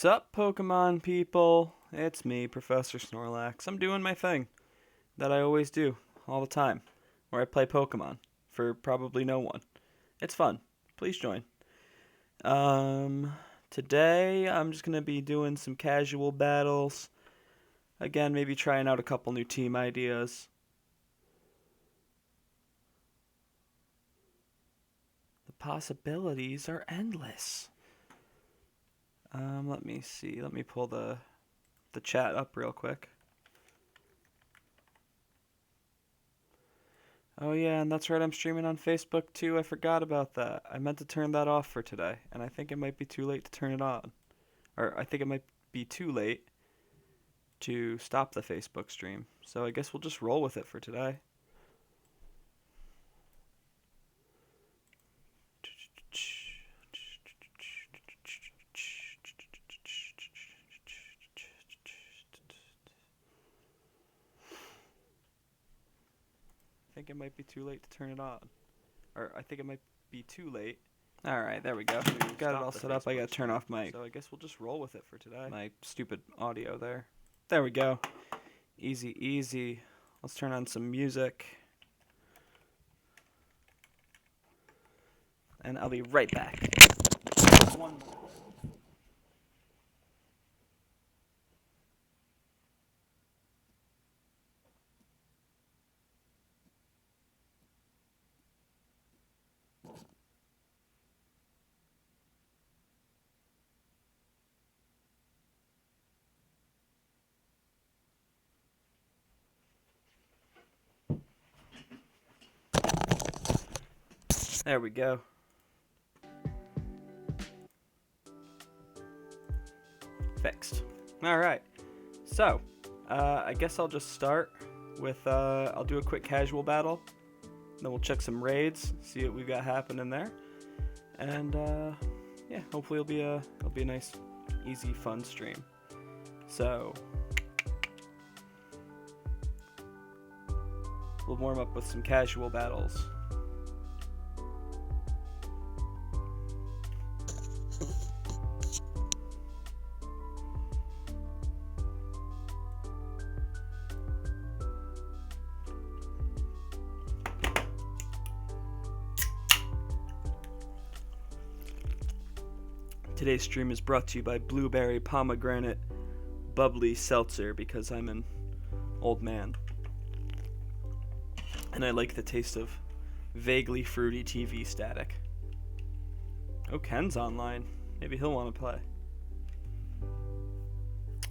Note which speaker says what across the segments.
Speaker 1: What's up, Pokemon people? It's me, Professor Snorlax. I'm doing my thing that I always do, all the time, where I play Pokemon for probably no one. It's fun. Please join. Today I'm just gonna be doing some casual battles. Again, maybe trying out a couple new team ideas. The possibilities are endless. Let me see. Let me pull the chat up real quick. Oh yeah, and that's right, I'm streaming on Facebook too. I forgot about that. I meant to turn that off for today, and I think it might be too late to turn it on. Or I think it might be too late to stop the Facebook stream. So I guess we'll just roll with it for today. I think it might be too late to turn it on. Or I think it might be too late. Alright, there we go. Got it all set up. I gotta turn off my... So I guess we'll just roll with it for today. My stupid audio there. There we go. Easy, easy. Let's turn on some music. And I'll be right back. One more. There we go. Fixed. Alright. So, I guess I'll just start with, I'll do a quick casual battle. Then we'll check some raids, see what we've got happening there. And, yeah, hopefully it'll be a nice, easy, fun stream. So, we'll warm up with some casual battles. Today's stream is brought to you by Blueberry Pomegranate Bubbly Seltzer because I'm an old man. And I like the taste of vaguely fruity TV static. Oh, Ken's online. Maybe he'll want to play.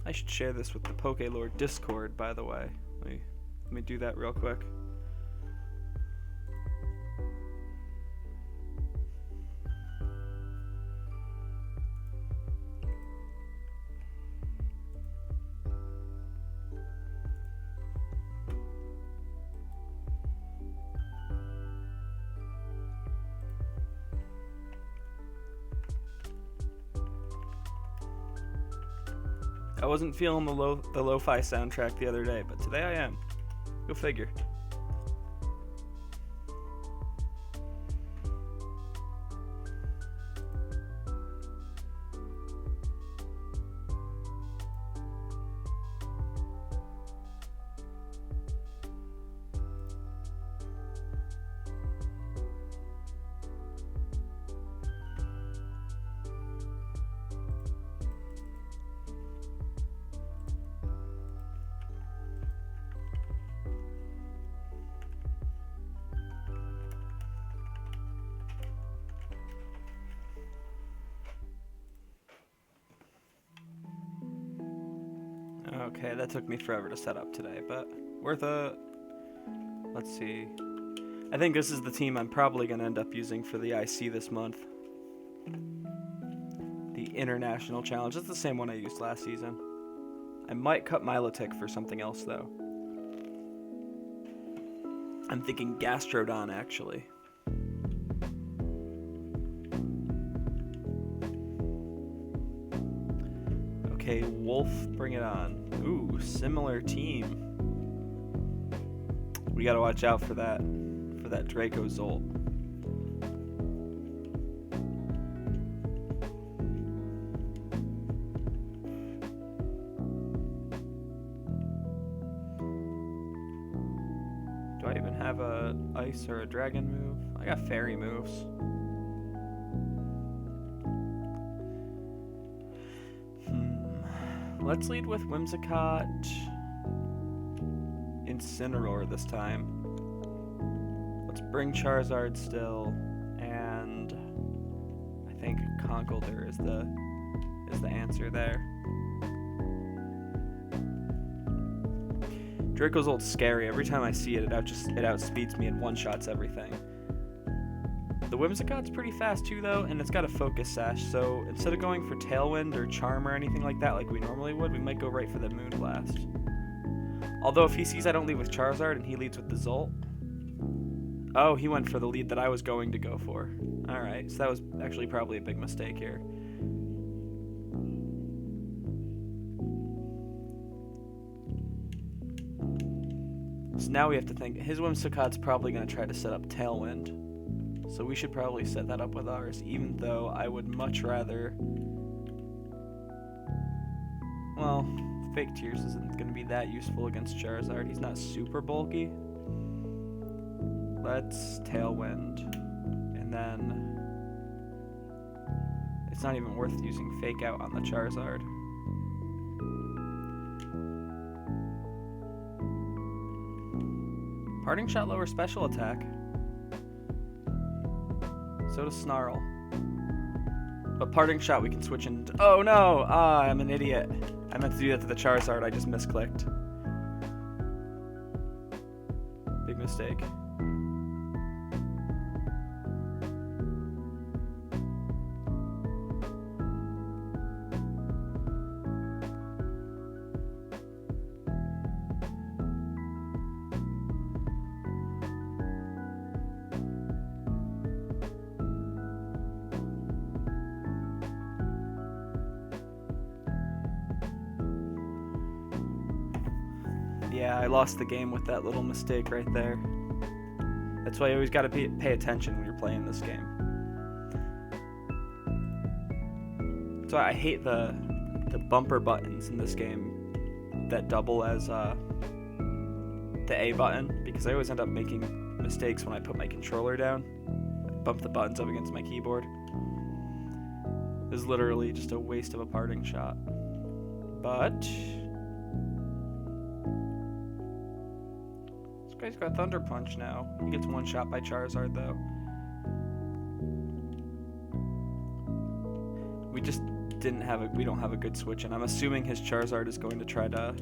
Speaker 1: I should share this with the Pokelord Discord, by the way. Let me do that real quick. I wasn't feeling the lo-fi soundtrack the other day, but today I am. Go figure. Okay, that took me forever to set up today, but worth a... Let's see. I think this is the team I'm probably going to end up using for the IC this month. The International Challenge. It's the same one I used last season. I might cut Milotic for something else, though. I'm thinking Gastrodon, actually. Okay, Wolf, bring it on. Ooh, similar team. We gotta watch out for that Draco Zolt. have a ice or a dragon move. I got fairy moves. Let's lead with Whimsicott. Incineroar this time. Let's bring Charizard still, and I think Conkeldurr is the answer there. Dracozold's scary. Every time I see it, it outspeeds me and one-shots everything. The Whimsicott's pretty fast too, though, and it's got a Focus Sash, so instead of going for Tailwind or Charm or anything like that like we normally would, we might go right for the Moonblast. Although if he sees I don't lead with Charizard and he leads with the Zolt... Oh, he went for the lead that I was going to go for. Alright, so that was actually probably a big mistake here. So now we have to think, his Whimsicott's probably going to try to set up Tailwind. So we should probably set that up with ours, even though I would much rather... Well, Fake Tears isn't going to be that useful against Charizard. He's not super bulky. Let's Tailwind. And then... It's not even worth using Fake Out on the Charizard. Parting Shot lower special attack. So does Snarl. But Parting Shot we can switch into... Oh no! Ah, I'm an idiot. I meant to do that to the Charizard, I just misclicked. Big mistake. Yeah, I lost the game with that little mistake right there. That's why you always got to pay attention when you're playing this game. So I hate the bumper buttons in this game that double as the A button, because I always end up making mistakes when I put my controller down. I bump the buttons up against my keyboard. It was literally just a waste of a Parting Shot. But... This guy's got Thunder Punch now. He gets one shot by Charizard, though. We just we don't have a good switch, and I'm assuming his Charizard is going to try to...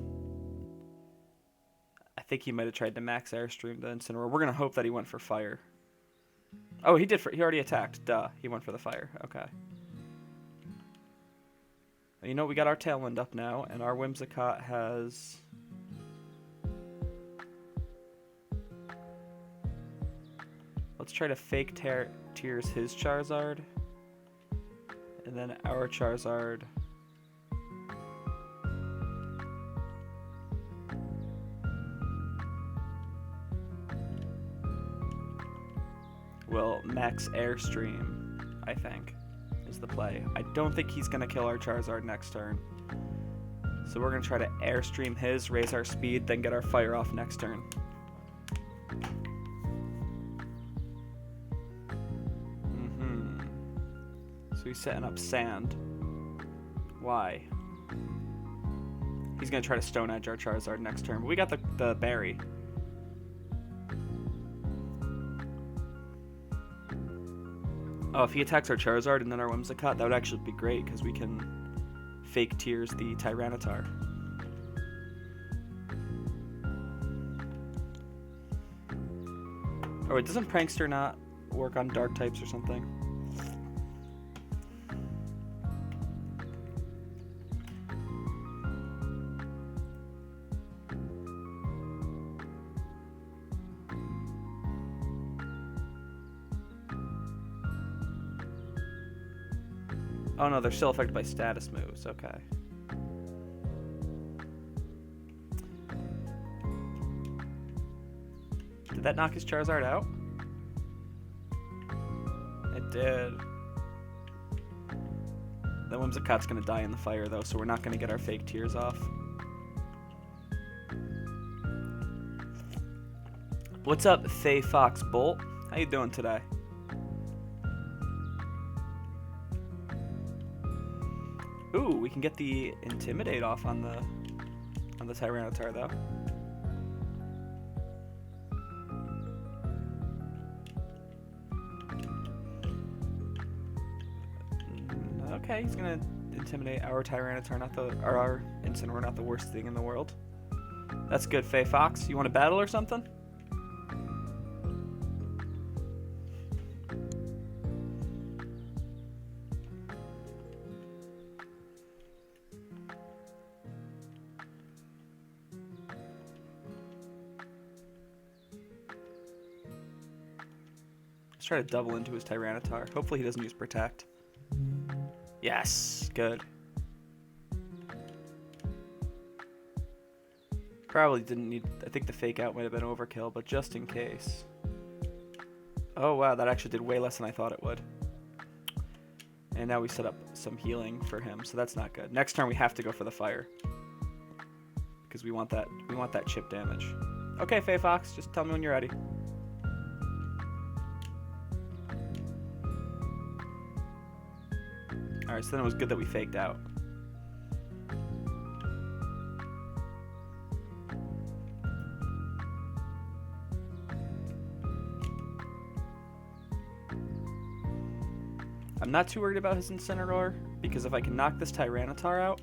Speaker 1: I think he might have tried to max Airstream the Incineroar. We're going to hope that he went for Fire. Oh, he did. He already attacked. Duh. He went for the Fire. Okay. You know, we got our Tailwind up now, and our Whimsicott has... Let's try to Fake Tears his Charizard. And then our Charizard... will max Airstream, I think, is the play. I don't think he's going to kill our Charizard next turn. So we're going to try to Airstream his, raise our speed, then get our Fire off next turn. So he's setting up Sand. Why? He's going to try to Stone Edge our Charizard next turn. But we got the Berry. Oh, if he attacks our Charizard and then our Whimsicott, that would actually be great, because we can Fake Tears the Tyranitar. Oh wait, doesn't Prankster not work on Dark types or something? Oh no, they're still affected by status moves, okay. Did that knock his Charizard out? It did. The Whimsicott's gonna die in the fire though, so we're not gonna get our Fake Tears off. What's up, Faye Fox Bolt? How you doing today? Ooh, we can get the Intimidate off on the Tyranitar though. Okay, he's gonna intimidate our Tyranitar, or our Incineroar, not the worst thing in the world. That's good, Faye Fox. You want to battle or something? Let's try to double into his Tyranitar. Hopefully he doesn't use Protect. Yes, good. Probably didn't need... I think the fake out might have been overkill, but just in case. Oh wow, that actually did way less than I thought it would. And now we set up some healing for him, so that's not good. Next turn we have to go for the fire. Because we want that chip damage. Okay, Faye Fox, just tell me when you're ready. Alright, so then it was good that we faked out. I'm not too worried about his Incineroar, because if I can knock this Tyranitar out,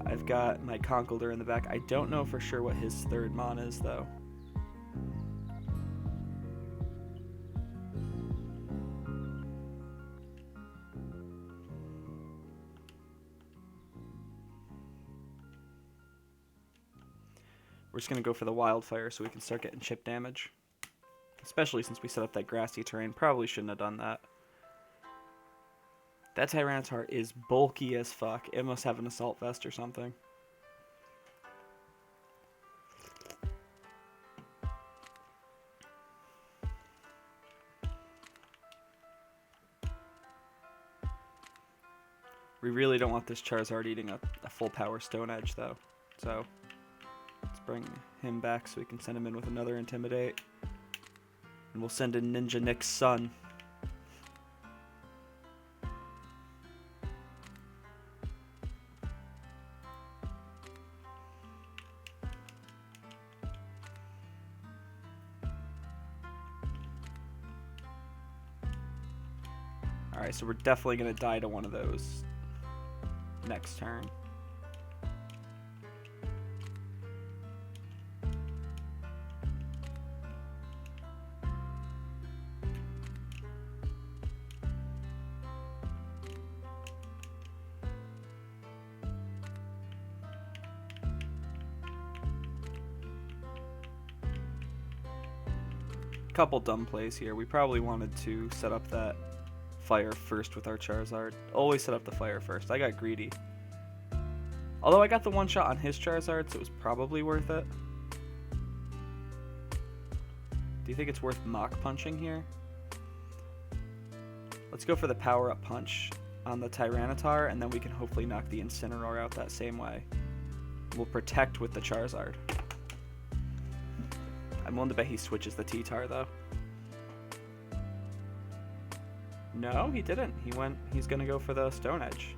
Speaker 1: I've got my Conkeldurr in the back. I don't know for sure what his third Mon is, though. We're just going to go for the Wildfire so we can start getting chip damage. Especially since we set up that grassy terrain. Probably shouldn't have done that. That Tyranitar is bulky as fuck. It must have an Assault Vest or something. We really don't want this Charizard eating a full power Stone Edge, though. So, let's bring him back so we can send him in with another Intimidate. And we'll send in Ninja Nick's son. Alright, so we're definitely going to die to one of those next turn. Couple dumb plays here. We probably wanted to set up that fire first with our Charizard. Always set up the fire first. I got greedy. Although I got the one shot on his Charizard, so it was probably worth it. Do you think it's worth Mach Punching here? Let's go for the Power Up Punch on the Tyranitar, and then we can hopefully knock the Incineroar out that same way. We'll Protect with the Charizard. I'm willing to bet he switches the T-Tar, though. No, he didn't. He's gonna go for the Stone Edge.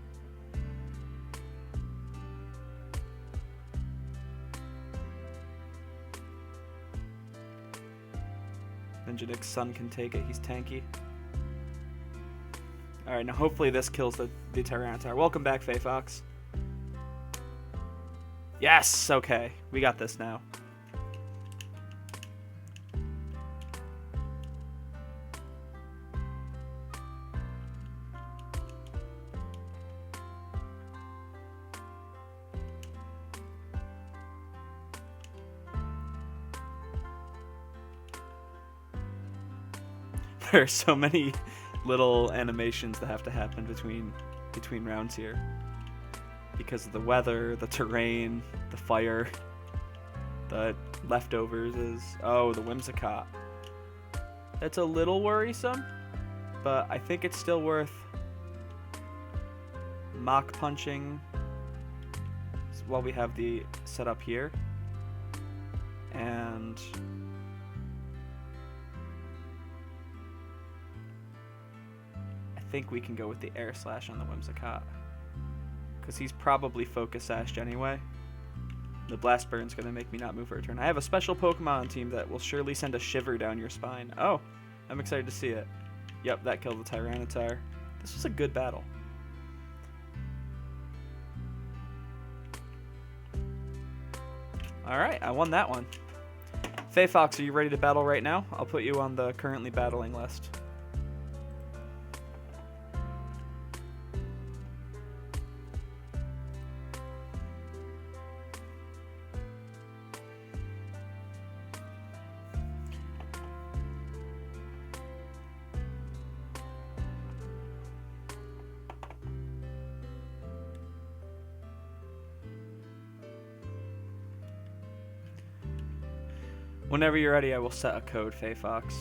Speaker 1: Ninja Nick's son can take it. He's tanky. Alright, now hopefully this kills the Tyranitar. Welcome back, Faye Fox. Yes! Okay, we got this now. There are so many little animations that have to happen between rounds here. Because of the weather, the terrain, the fire, the leftovers is... Oh, the Whimsicott. That's a little worrisome, but I think it's still worth Mach Punching while we have the setup here. And think we can go with the Air Slash on the Whimsicott. Because he's probably Focus Sashed anyway. The Blast Burn's going to make me not move for a turn. I have a special Pokemon on team that will surely send a shiver down your spine. Oh, I'm excited to see it. Yep, that killed the Tyranitar. This was a good battle. Alright, I won that one. Faye Fox, are you ready to battle right now? I'll put you on the currently battling list. Whenever you're ready, I will set a code, Faye Fox.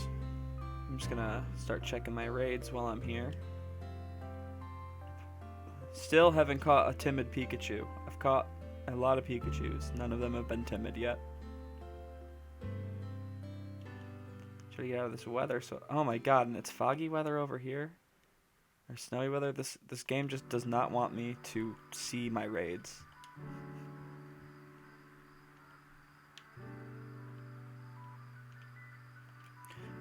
Speaker 1: I'm just gonna start checking my raids while I'm here. Still haven't caught a timid Pikachu. I've caught a lot of Pikachus. None of them have been timid yet. Try to get out of this weather. Oh my god, and it's foggy weather over here? Or snowy weather? This game just does not want me to see my raids.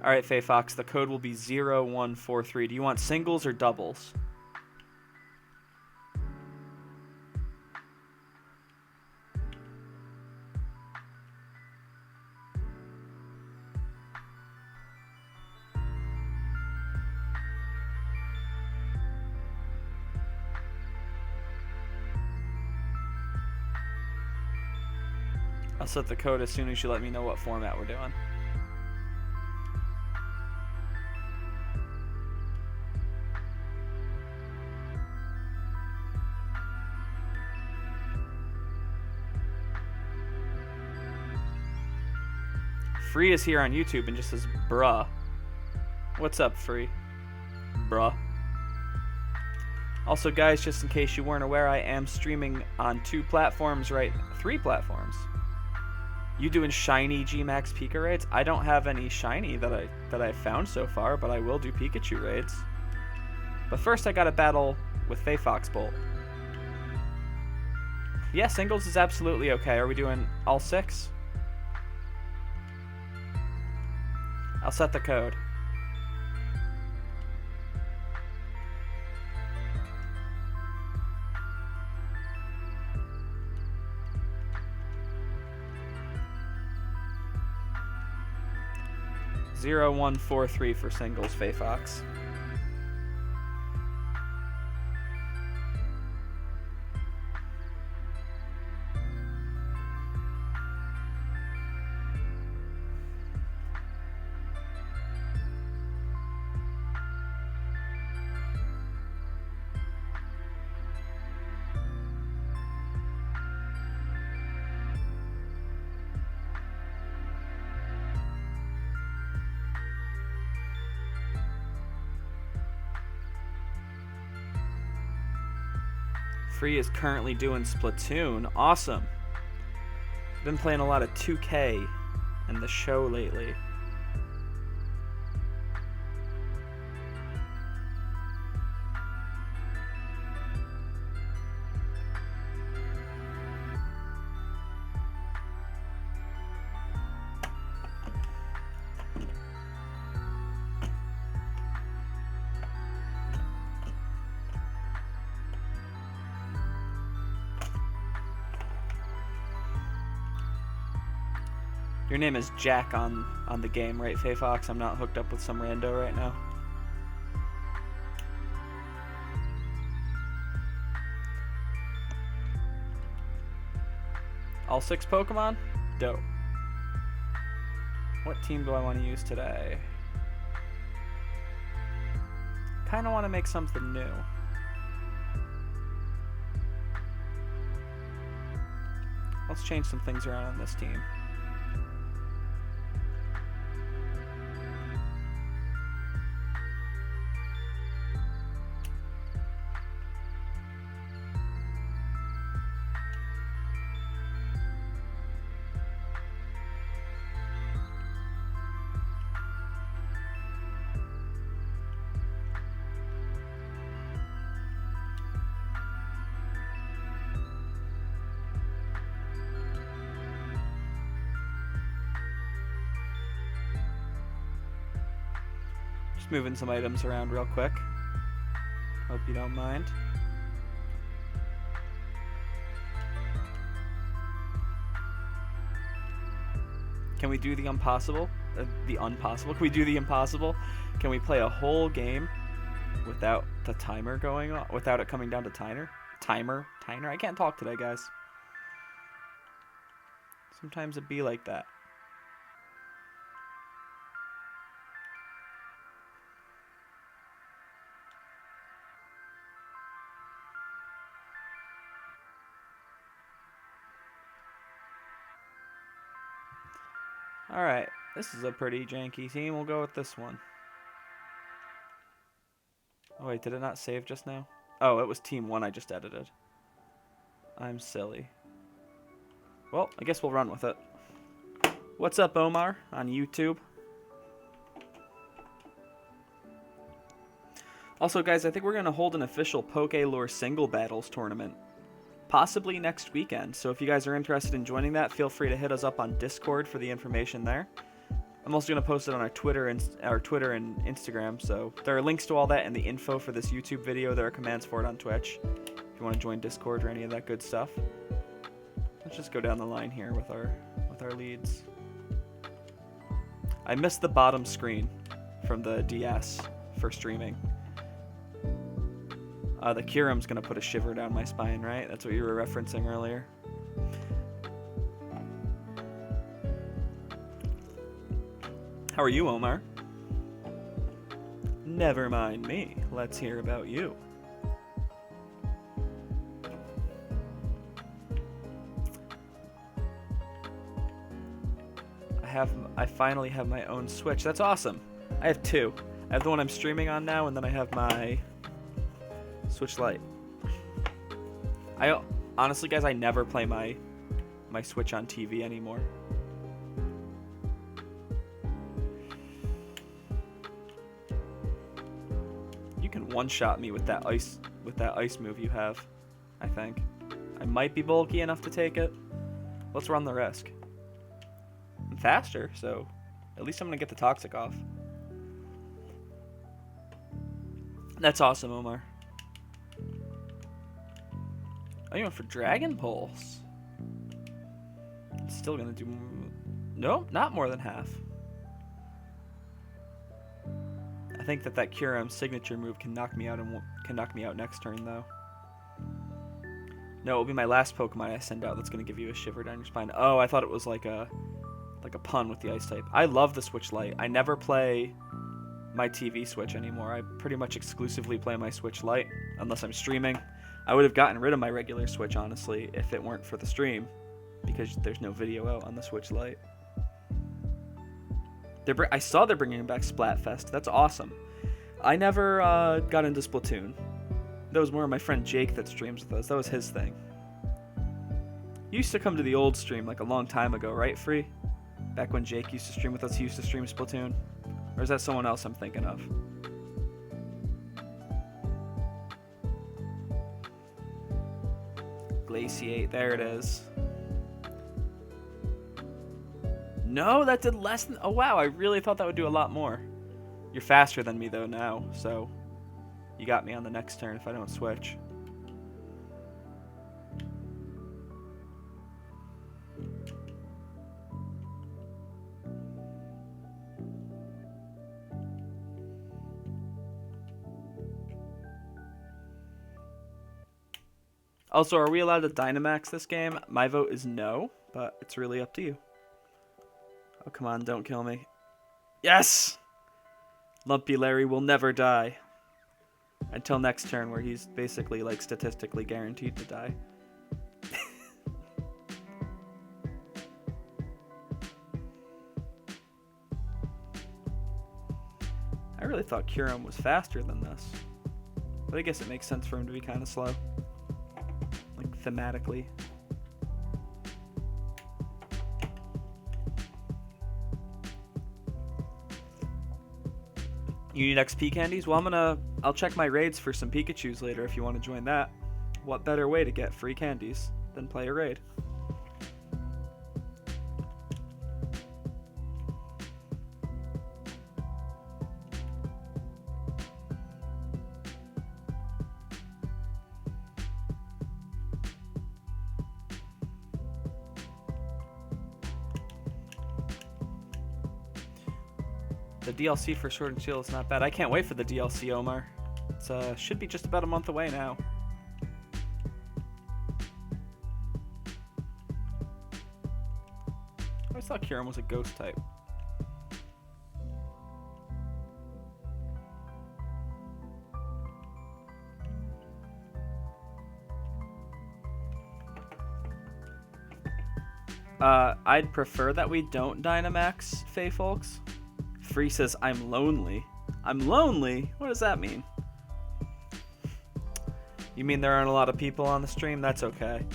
Speaker 1: Alright, Faye Fox, the code will be 0143. Do you want singles or doubles? I'll set the code as soon as you let me know what format we're doing. Free is here on YouTube and just says, bruh. What's up, Free? Bruh. Also, guys, just in case you weren't aware, I am streaming on 2 platforms, right? 3 platforms. You doing shiny G-Max Pika raids? I don't have any shiny that I've found so far, but I will do Pikachu raids. But first, I got to battle with Faye Fox Bolt. Yeah, singles is absolutely okay. Are we doing all 6? I'll set the code. Zero 143 for singles, Faye Fox. Free is currently doing Splatoon. Awesome. Been playing a lot of 2K and the show lately. Your name is Jack on the game, right, Faye Fox? I'm not hooked up with some rando right now. All 6 Pokemon? Dope. What team do I want to use today? Kind of want to make something new. Let's change some things around on this team. moving some items around real quick. Hope you don't mind. Can we do the impossible? The impossible? Can we do the impossible? Can we play a whole game without the timer going on? Without it coming down to timer? Timer? I can't talk today, guys. Sometimes it be like that. Alright, this is a pretty janky team. We'll go with this one. Oh wait, did it not save just now? Oh, it was team 1 I just edited. I'm silly. Well, I guess we'll run with it. What's up, Omar, on YouTube? Also, guys, I think we're going to hold an official Poke-Lure Single Battles tournament. Possibly next weekend. So if you guys are interested in joining that, feel free to hit us up on Discord for the information there. I'm also going to post it on our Twitter and Instagram. So there are links to all that in the info for this YouTube video. There are commands for it on Twitch if you want to join Discord or any of that good stuff. Let's just go down the line here with our leads. I missed the bottom screen from the DS for streaming. The Kyurem's gonna put a shiver down my spine, right? That's what you were referencing earlier. How are you, Omar? Never mind me. Let's hear about you. I finally have my own Switch. That's awesome. I have 2. I have the one I'm streaming on now, and then I have my Switch Lite. Honestly, guys, I never play my Switch on TV anymore. You can one-shot me with that ice move you have, I think. I might be bulky enough to take it. Let's run the risk. I'm faster, so at least I'm gonna get the toxic off. That's awesome, Omar. Oh, you went for Dragon Pulse. It's still gonna do... No, not more than half. I think that Kyurem signature move can knock me out next turn, though. No, it'll be my last Pokemon I send out that's gonna give you a shiver down your spine. Oh, I thought it was like a pun with the Ice type. I love the Switch Lite. I never play my TV Switch anymore. I pretty much exclusively play my Switch Lite unless I'm streaming. I would have gotten rid of my regular Switch, honestly, if it weren't for the stream, because there's no video out on the Switch Lite. I saw they're bringing back Splatfest. That's awesome. I never got into Splatoon. That was more of my friend Jake that streams with us. That was his thing. You used to come to the old stream like a long time ago, right, Free? Back when Jake used to stream with us, he used to stream Splatoon? Or is that someone else I'm thinking of? Glaciate, there it is. No, that did less than... Oh, wow, I really thought that would do a lot more. You're faster than me, though, now, so... You got me on the next turn if I don't switch. Also, are we allowed to Dynamax this game? My vote is no, but it's really up to you. Oh, come on, don't kill me. Yes! Lumpy Larry will never die. Until next turn, where he's basically, like, statistically guaranteed to die. I really thought Kyurem was faster than this. But I guess it makes sense for him to be kind of slow. Like, thematically. You need XP candies? Well, I'll check my raids for some Pikachus later if you want to join that. What better way to get free candies than play a raid? The DLC for Sword and Shield is not bad. I can't wait for the DLC, Omar. It's should be just about a month away now. I always thought Kieran was a ghost type. I'd prefer that we don't Dynamax, Fae folks. Free says, I'm lonely. I'm lonely? What does that mean? You mean there aren't a lot of people on the stream? That's okay.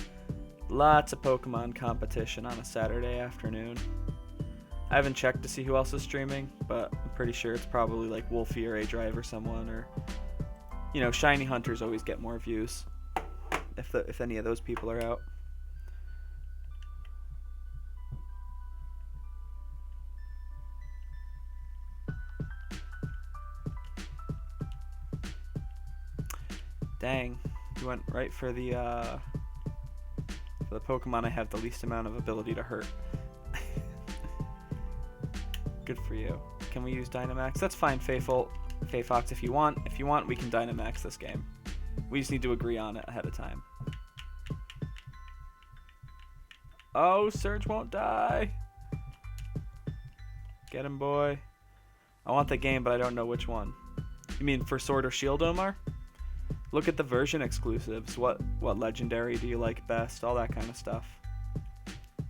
Speaker 1: Lots of Pokemon competition on a Saturday afternoon. I haven't checked to see who else is streaming, but I'm pretty sure it's probably like Wolfie or A-Drive or someone, or, you know, Shiny Hunters always get more views if any of those people are out. Dang, you went right for the Pokemon I have the least amount of ability to hurt. Good for you. Can we use Dynamax? That's fine, Fox. If you want, we can Dynamax this game. We just need to agree on it ahead of time. Oh, Surge won't die. Get him, boy. I want the game, but I don't know which one. You mean for Sword or Shield, Omar? Look at the version exclusives. What legendary do you like best? All that kind of stuff.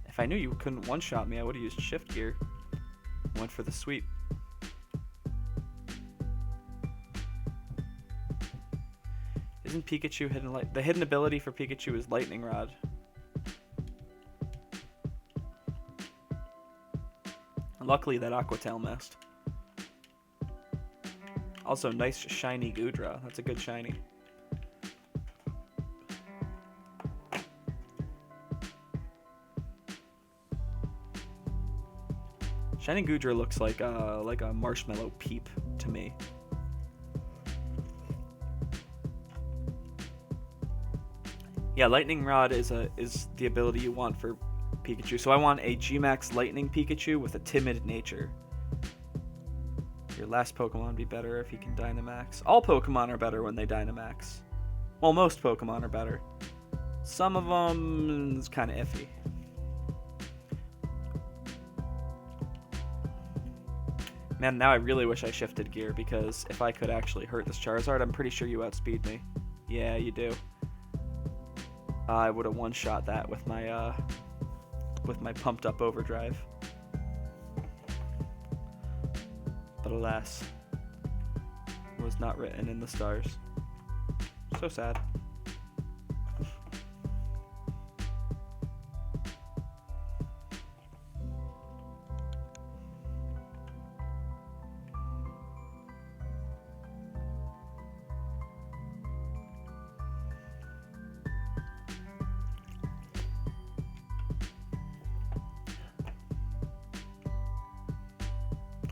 Speaker 1: If I knew you couldn't one-shot me, I would have used Shift Gear. Went for the sweep. Isn't Pikachu hidden light? The hidden ability for Pikachu is Lightning Rod. Luckily, that Aqua Tail missed. Also, nice shiny Goodra. That's a good shiny. Shiny Goodra looks like a marshmallow peep to me. Yeah, Lightning Rod is the ability you want for Pikachu. So I want a G-Max Lightning Pikachu with a timid nature. Your last Pokemon would be better if you can Dynamax. All Pokemon are better when they Dynamax. Well, most Pokemon are better. Some of them is kind of iffy. Man, now I really wish I shifted gear, because if I could actually hurt this Charizard, I'm pretty sure you outspeed me. Yeah, you do. I would have one-shot that with my pumped up overdrive. But alas, it was not written in the stars. So sad.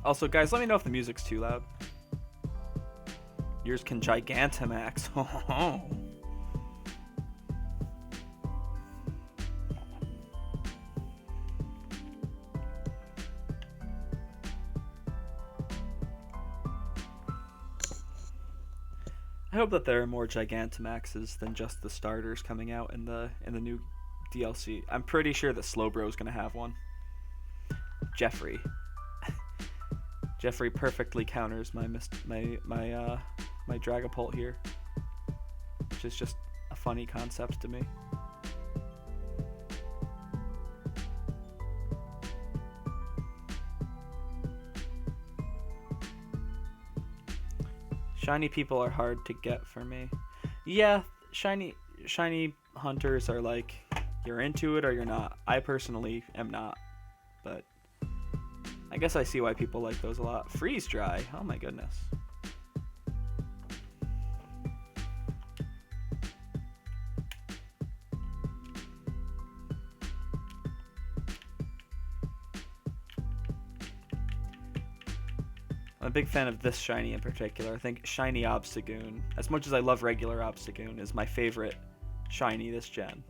Speaker 1: Also, guys, let me know if the music's too loud. Yours can Gigantamax. I hope that there are more Gigantamaxes than just the starters coming out in the new DLC. I'm pretty sure that Slowbro's gonna have one. Jeffrey. Jeffrey perfectly counters my Dragapult here, which is just a funny concept to me. Shiny people are hard to get for me. Yeah, shiny hunters are like, you're into it or you're not. I personally am not, but I guess I see why people like those a lot. Freeze dry. Oh my goodness. I'm a big fan of this shiny in particular. I think shiny Obstagoon, as much as I love regular Obstagoon, is my favorite shiny this gen.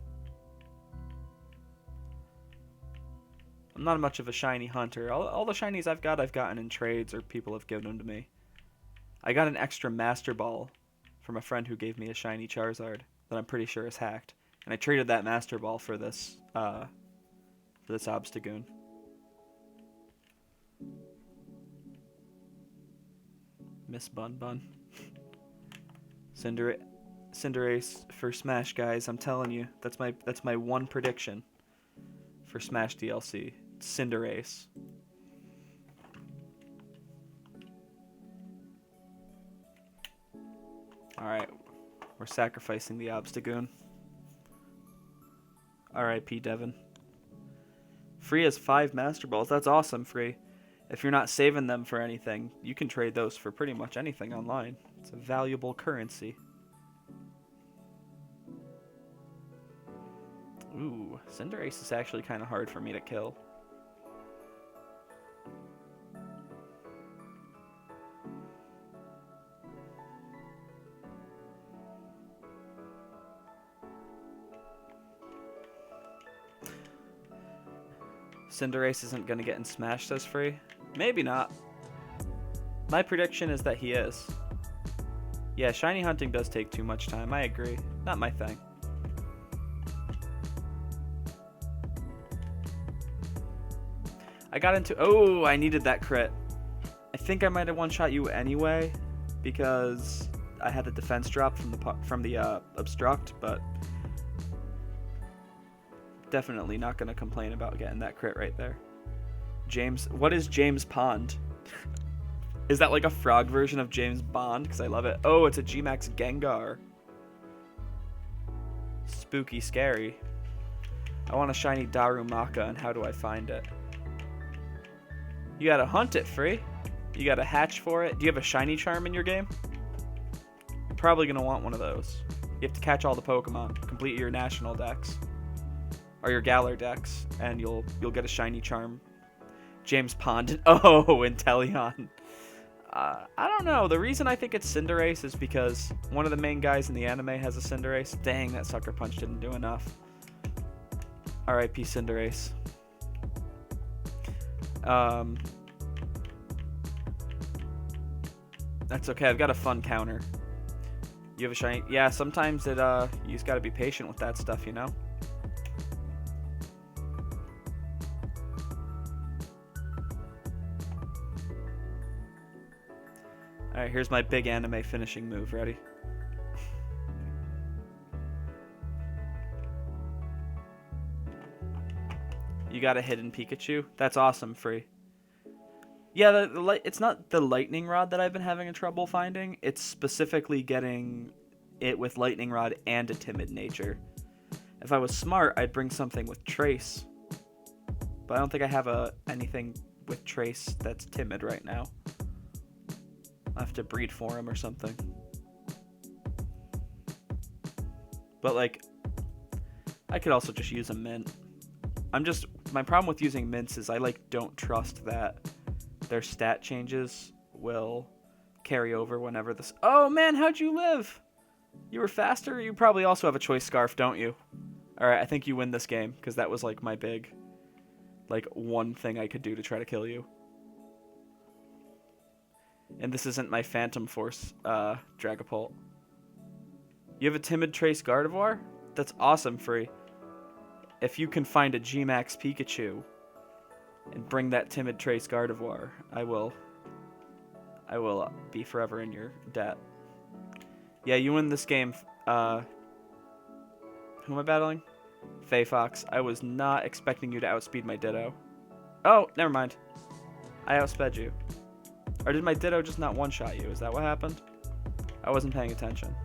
Speaker 1: I'm not much of a shiny hunter. All the shinies I've gotten in trades or people have given them to me. I got an extra Master Ball from a friend who gave me a shiny Charizard that I'm pretty sure is hacked. And I traded that Master Ball for this Obstagoon. Miss Bun Bun. Cinderace for Smash, guys. I'm telling you, that's my one prediction for Smash DLC. Cinderace. All right, we're sacrificing the Obstagoon. R.I.P. Devin. Free has 5 Master Balls. That's awesome, Free. If you're not saving them for anything, you can trade those for pretty much anything online. It's a valuable currency. Ooh, Cinderace is actually kind of hard for me to kill. Cinderace isn't going to get in Smash, says Free. Maybe not. My prediction is that he is. Yeah, shiny hunting does take too much time. I agree. Not my thing. I got into... Oh, I needed that crit. I think I might have one-shot you anyway because I had the defense drop from the obstruct, but definitely not going to complain about getting that crit right there. James... What is James Pond? Is that like a frog version of James Bond? Because I love it. Oh, it's a G-Max Gengar. Spooky scary. I want a shiny Darumaka, and how do I find it? You gotta hunt it, Free. You gotta hatch for it. Do you have a shiny charm in your game? You're probably gonna want one of those. You have to catch all the Pokemon. Complete your national dex. Or your Galar dex, and you'll get a shiny charm. James Pond. Oh, Inteleon. I don't know. The reason I think it's Cinderace is because one of the main guys in the anime has a Cinderace. Dang, that Sucker Punch didn't do enough. R.I.P. Cinderace. That's okay. I've got a fun counter. You have a shiny... Yeah, sometimes it, you just gotta be patient with that stuff, you know? Alright, here's my big anime finishing move. Ready? You got a hidden Pikachu? That's awesome, Free. Yeah, it's not the lightning rod that I've been having trouble finding. It's specifically getting it with lightning rod and a timid nature. If I was smart, I'd bring something with trace. But I don't think I have anything with trace that's timid right now. I'll have to breed for him or something. But like, I could also just use a mint. My problem with using mints is I don't trust that their stat changes will carry over whenever this... Oh man, how'd you live? You were faster? You probably also have a choice scarf, don't you? Alright, I think you win this game, because that was my big, one thing I could do to try to kill you. And this isn't my Phantom Force, Dragapult. You have a timid trace Gardevoir? That's awesome, Free. If you can find a G-Max Pikachu and bring that timid trace Gardevoir, I will be forever in your debt. Yeah, you win this game. Who am I battling? Fay Fox. I was not expecting you to outspeed my Ditto. Oh, never mind. I outsped you. Or did my Ditto just not one-shot you? Is that what happened? I wasn't paying attention.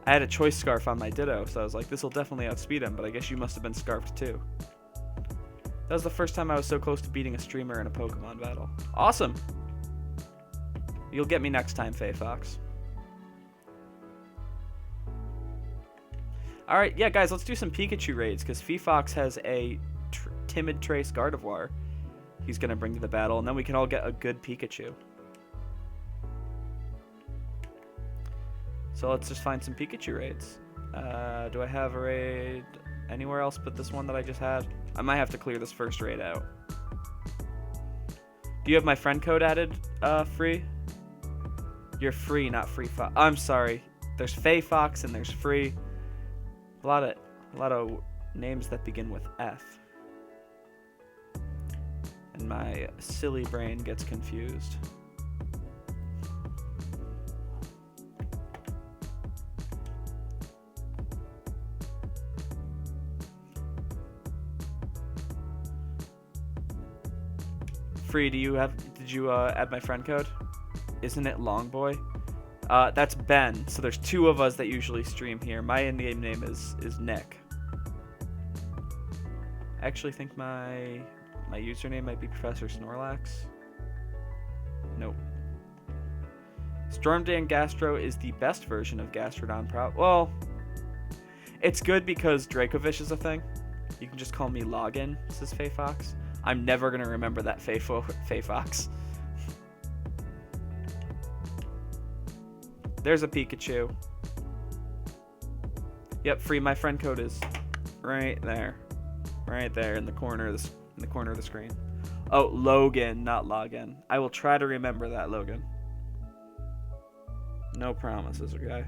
Speaker 1: I had a choice scarf on my Ditto, so I was like, this will definitely outspeed him, but I guess you must have been scarfed too. That was the first time I was so close to beating a streamer in a Pokemon battle. Awesome! You'll get me next time, Fay Fox. Alright, yeah, guys, let's do some Pikachu raids, because Fay Fox has a timid trace Gardevoir he's going to bring to the battle, and then we can all get a good Pikachu. So let's just find some Pikachu raids. Do I have a raid anywhere else but this one that I just had? I might have to clear this first raid out. Do you have my friend code added, free? You're free, not free fox. I'm sorry. There's Fay Fox and there's free. A lot of names that begin with F. And my silly brain gets confused. Free, did you add my friend code? Isn't it Longboy? That's Ben. So there's two of us that usually stream here. My in-game name is Nick. I actually think my username might be Professor Snorlax. Nope. Stormdan Gastro is the best version of Gastrodon Well, it's good because Dracovish is a thing. You can just call me Login, says Fay Fox. I'm never going to remember that Fay Fox. There's a Pikachu. Yep, free. My friend code is right there. Right there in the corner of the screen. Oh, Logan, not Login. I will try to remember that, Logan. No promises, okay?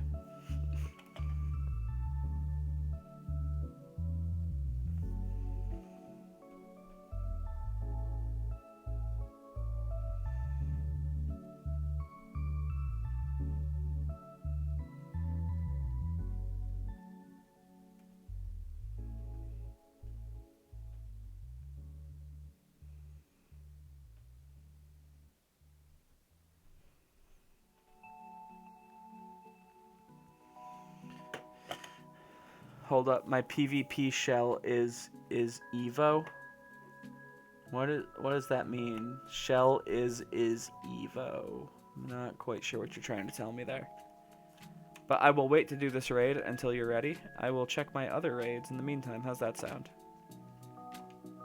Speaker 1: Hold up, my PvP shell is Evo. What does that mean? Shell is Evo. I'm not quite sure what you're trying to tell me there. But I will wait to do this raid until you're ready. I will check my other raids in the meantime. How's that sound?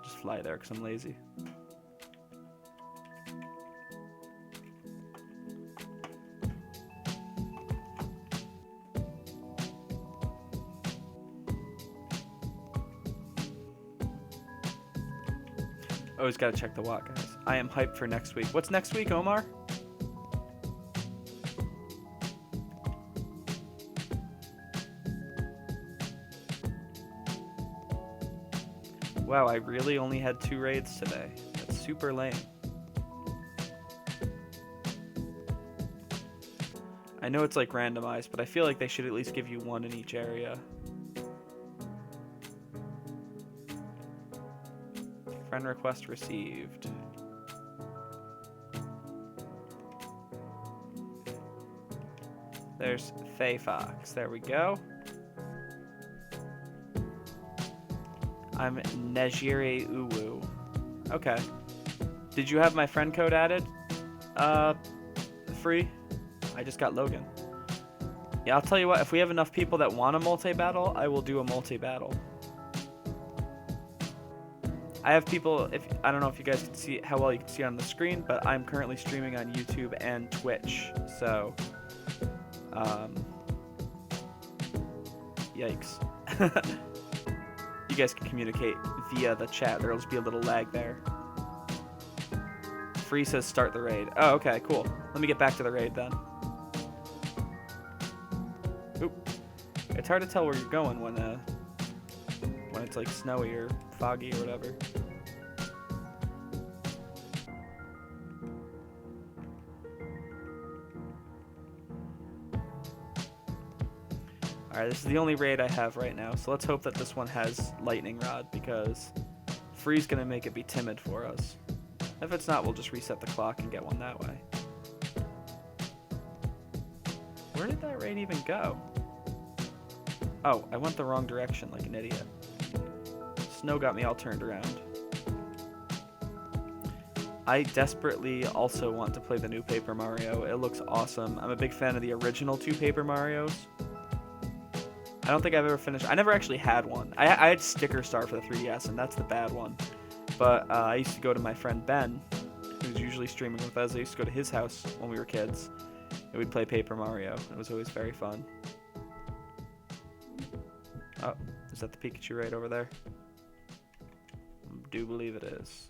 Speaker 1: Just fly there because I'm lazy. Always gotta check the walk, guys. I am hyped for next week. What's next week, Omar? Wow, I really only had 2 raids today. That's super lame. I know it's like randomized, but I feel like they should at least give you 1 in each area. Friend request received. There's Fay Fox. There we go. I'm Nejire Uwu. Okay. Did you have my friend code added? Free? I just got Logan. Yeah, I'll tell you what. If we have enough people that want a multi-battle, I will do a multi-battle. I have people, I don't know if you guys can see how well you can see on the screen, but I'm currently streaming on YouTube and Twitch, so, yikes. You guys can communicate via the chat. There'll just be a little lag there. Free says start the raid. Oh, okay, cool. Let me get back to the raid then. Oop. It's hard to tell where you're going when it's like snowy or foggy or whatever. Alright, this is the only raid I have right now, so let's hope that this one has Lightning Rod, because Free's gonna make it be timid for us. If it's not, we'll just reset the clock and get one that way. Where did that raid even go? Oh, I went the wrong direction like an idiot. Snow got me all turned around. I desperately also want to play the new Paper Mario. It looks awesome. I'm a big fan of the original 2 Paper Marios. I don't think I've ever finished. I never actually had one. I had Sticker Star for the 3DS, and that's the bad one. But I used to go to my friend Ben, who's usually streaming with us. I used to go to his house when we were kids, and we'd play Paper Mario. It was always very fun. Oh, is that the Pikachu right over there? I do believe it is.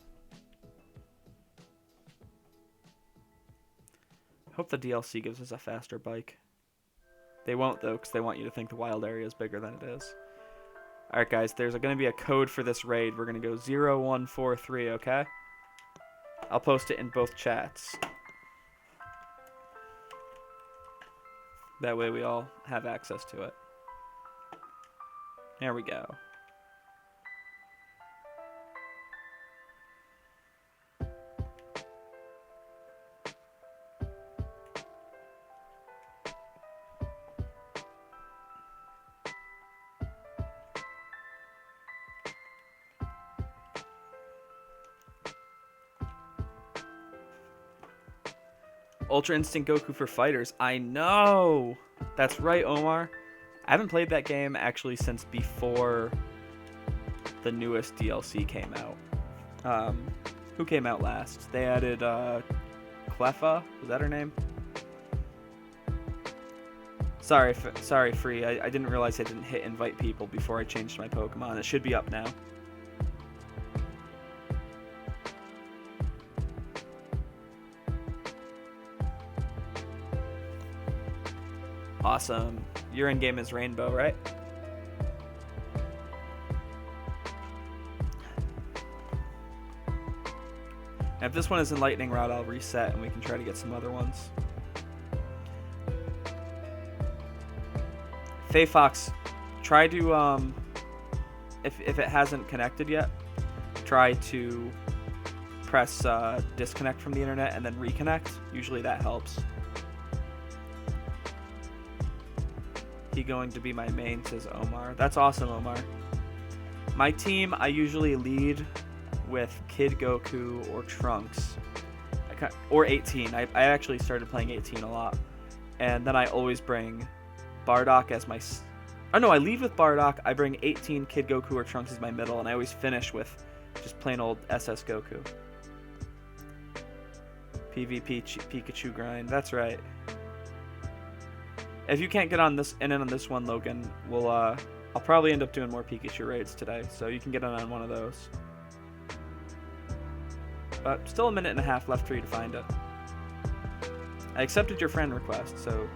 Speaker 1: Hope the DLC gives us a faster bike. They won't, though, because they want you to think the wild area is bigger than it is. Alright, guys, there's going to be a code for this raid. We're going to go 0143, okay? I'll post it in both chats. That way we all have access to it. There we go. Ultra Instinct Goku for fighters. I know! That's right, Omar. I haven't played that game actually since before the newest DLC came out. Who came out last? They added Cleffa? Was that her name? Sorry, Free. I didn't realize I didn't hit invite people before I changed my Pokemon. It should be up now. Awesome. Your in-game is Rainbow, right? And if this one is in Lightning Rod, I'll reset and we can try to get some other ones. Faye Fox, try to, if it hasn't connected yet, try to press disconnect from the internet and then reconnect. Usually that helps. He going to be my main, says Omar. That's awesome, Omar. My team, I usually lead with Kid Goku or Trunks. Or 18. I actually started playing 18 a lot. And then I always bring Bardock as my... Oh no, I lead with Bardock. I bring 18 Kid Goku or Trunks as my middle. And I always finish with just plain old SS Goku. PvP Pikachu grind. That's right. If you can't get on this on this one, Logan, we'll I'll probably end up doing more Pikachu raids today, so you can get on one of those. But still a minute and a half left for you to find it. I accepted your friend request, so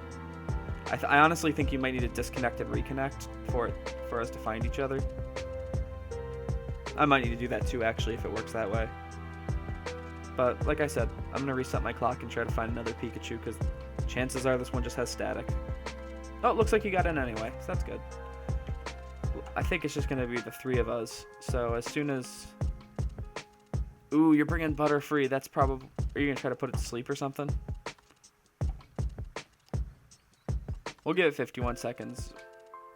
Speaker 1: I honestly think you might need to disconnect and reconnect for us to find each other. I might need to do that too, actually, if it works that way. But like I said, I'm gonna reset my clock and try to find another Pikachu because chances are this one just has static. Oh, it looks like you got in anyway, so that's good. I think it's just going to be the three of us. So as soon as... Ooh, you're bringing Butterfree. That's probably... Are you going to try to put it to sleep or something? We'll give it 51 seconds.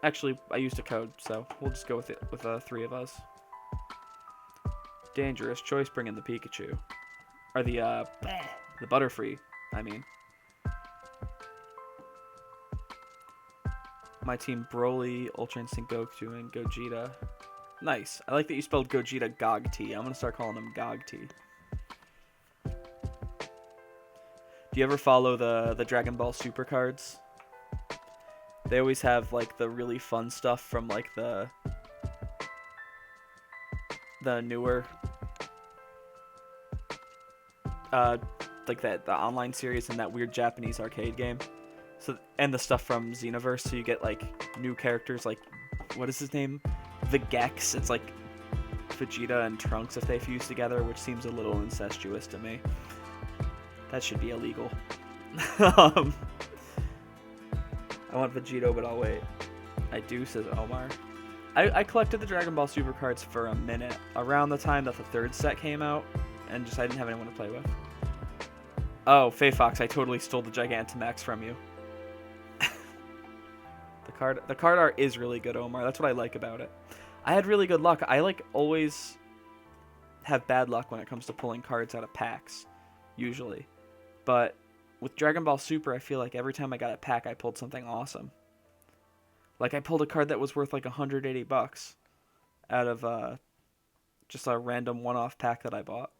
Speaker 1: Actually, I used a code, so we'll just go with it with the three of us. Dangerous choice bringing the Pikachu. Or the Butterfree, I mean. My team Broly, Ultra Instinct Goku, and Gogeta. Nice. I like that you spelled Gogeta Gog-T. I'm going to start calling him Gog-T. Do you ever follow the Dragon Ball Super cards? They always have, like, the really fun stuff from, like, the newer... like, the online series and that weird Japanese arcade game. So, and the stuff from Xenoverse, so you get, like, new characters, like, what is his name? The Gex. It's, like, Vegeta and Trunks if they fuse together, which seems a little incestuous to me. That should be illegal. I want Vegito, but I'll wait. I do, says Omar. I collected the Dragon Ball Super cards for a minute, around the time that the third set came out, and just I didn't have anyone to play with. Oh, Faye Fox, I totally stole the Gigantamax from you. The card art is really good, Omar. That's what I like about it. I had really good luck. I like always have bad luck when it comes to pulling cards out of packs, usually. But with Dragon Ball Super, I feel like every time I got a pack, I pulled something awesome. Like I pulled a card that was worth like $180 out of just a random one-off pack that I bought.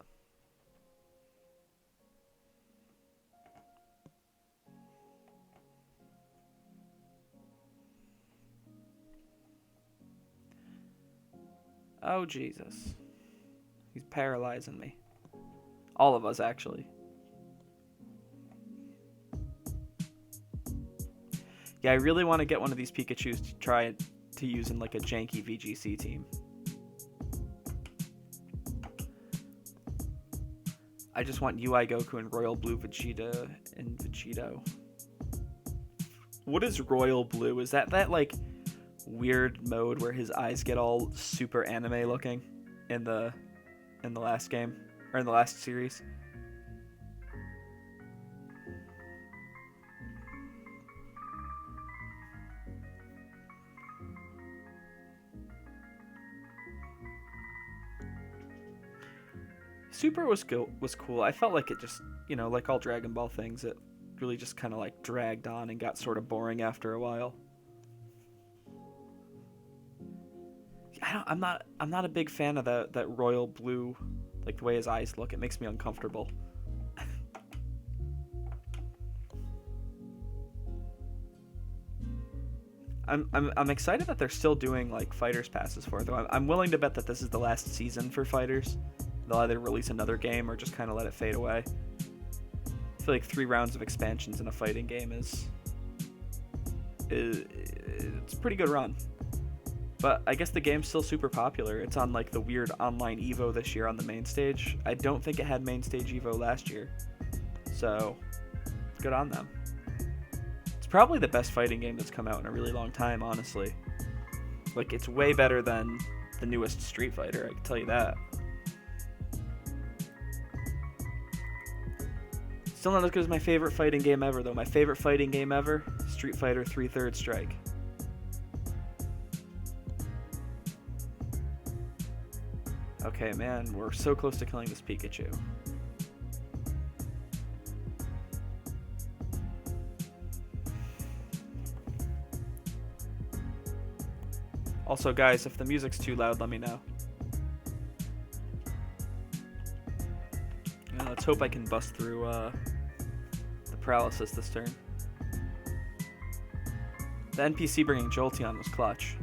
Speaker 1: Oh, Jesus. He's paralyzing me. All of us, actually. Yeah, I really want to get one of these Pikachus to try to use in like a janky VGC team. I just want UI Goku and Royal Blue Vegeta and Vegito. What is Royal Blue? Is that like weird mode where his eyes get all super anime looking in the last game or in the last series? Super was cool. I felt like it just, like all Dragon Ball things, it really just kind of like dragged on and got sort of boring after a while. I'm not a big fan of that royal blue, like the way his eyes look. It makes me uncomfortable. I'm excited that they're still doing like fighters passes for it though. I'm willing to bet that this is the last season for fighters. They'll either release another game or just kind of let it fade away. I feel like 3 rounds of expansions in a fighting game it's a pretty good run. But I guess the game's still super popular. It's on like the weird online Evo this year on the main stage. I don't think it had main stage Evo last year. So, good on them. It's probably the best fighting game that's come out in a really long time, honestly. Like, it's way better than the newest Street Fighter, I can tell you that. Still not as good as my favorite fighting game ever, though. My favorite fighting game ever, Street Fighter 3 Third Strike. Okay, man, we're so close to killing this Pikachu. Also, guys, if the music's too loud, let me know. Let's hope I can bust through the paralysis this turn. The NPC bringing Jolteon was clutch.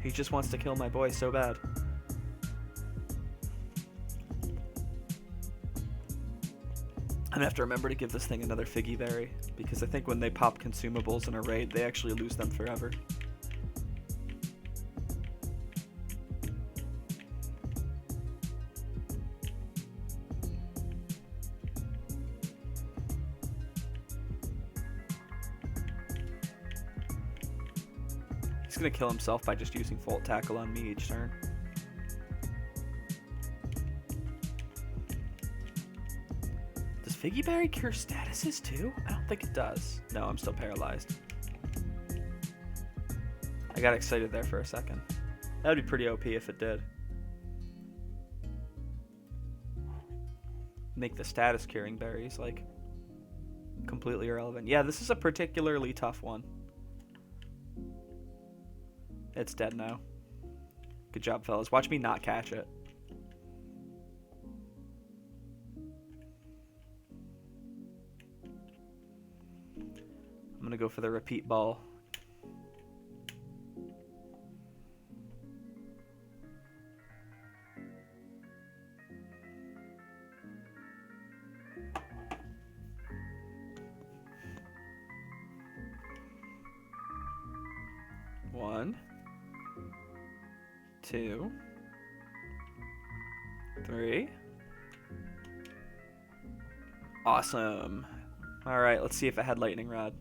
Speaker 1: He just wants to kill my boy so bad. I'm gonna have to remember to give this thing another Figgy Berry, because I think when they pop consumables in a raid, they actually lose them forever. He's gonna kill himself by just using Volt Tackle on me each turn. Does Figgy Berry cure statuses too? I don't think it does. No, I'm still paralyzed. I got excited there for a second. That would be pretty OP if it did. Make the status curing berries like completely irrelevant. Yeah, this is a particularly tough one. It's dead now. Good job, fellas. Watch me not catch it. I'm gonna go for the repeat ball. One, 2, 3. Awesome. All right, let's see if it had lightning rod.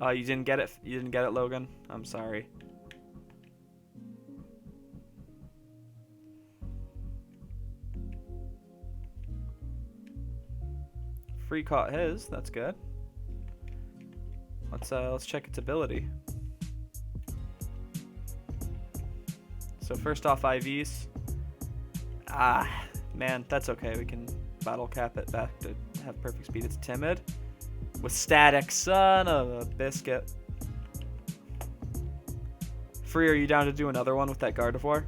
Speaker 1: You didn't get it. You didn't get it, Logan. I'm sorry. Free caught his. That's good. Let's check its ability. So first off, IVs. Ah, man, that's okay. We can battle cap it back to have perfect speed. It's timid with static. Son of a biscuit. Free, are you down to do another one with that Gardevoir?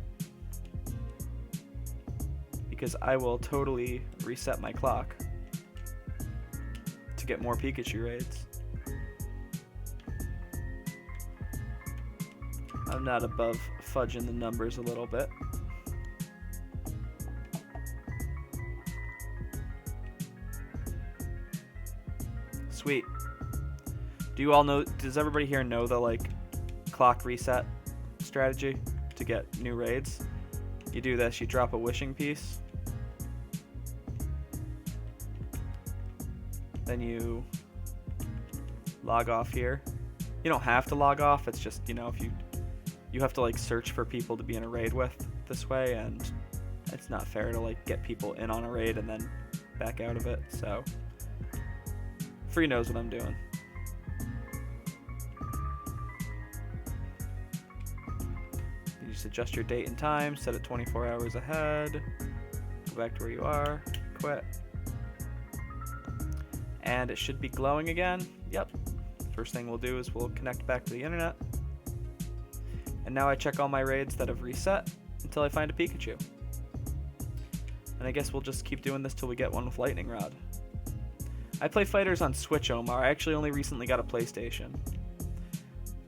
Speaker 1: Because I will totally reset my clock. to get more Pikachu raids. I'm not above fudging the numbers a little bit. Sweet. Do you all know, does everybody here know the like clock reset strategy to get new raids? You do this, you drop a wishing piece. Then you log off here. You don't have to log off, it's just, you know, if you have to like search for people to be in a raid with this way, and it's not fair to like get people in on a raid and then back out of it. So Free knows what I'm doing. You just adjust your date and time, set it 24 hours ahead, go back to where you are, quit, and it should be glowing again. Yep. First thing we'll do is we'll connect back to the internet. And now I check all my raids that have reset until I find a Pikachu. And I guess we'll just keep doing this till we get one with Lightning Rod. I play fighters on Switch, Omar. I actually only recently got a PlayStation.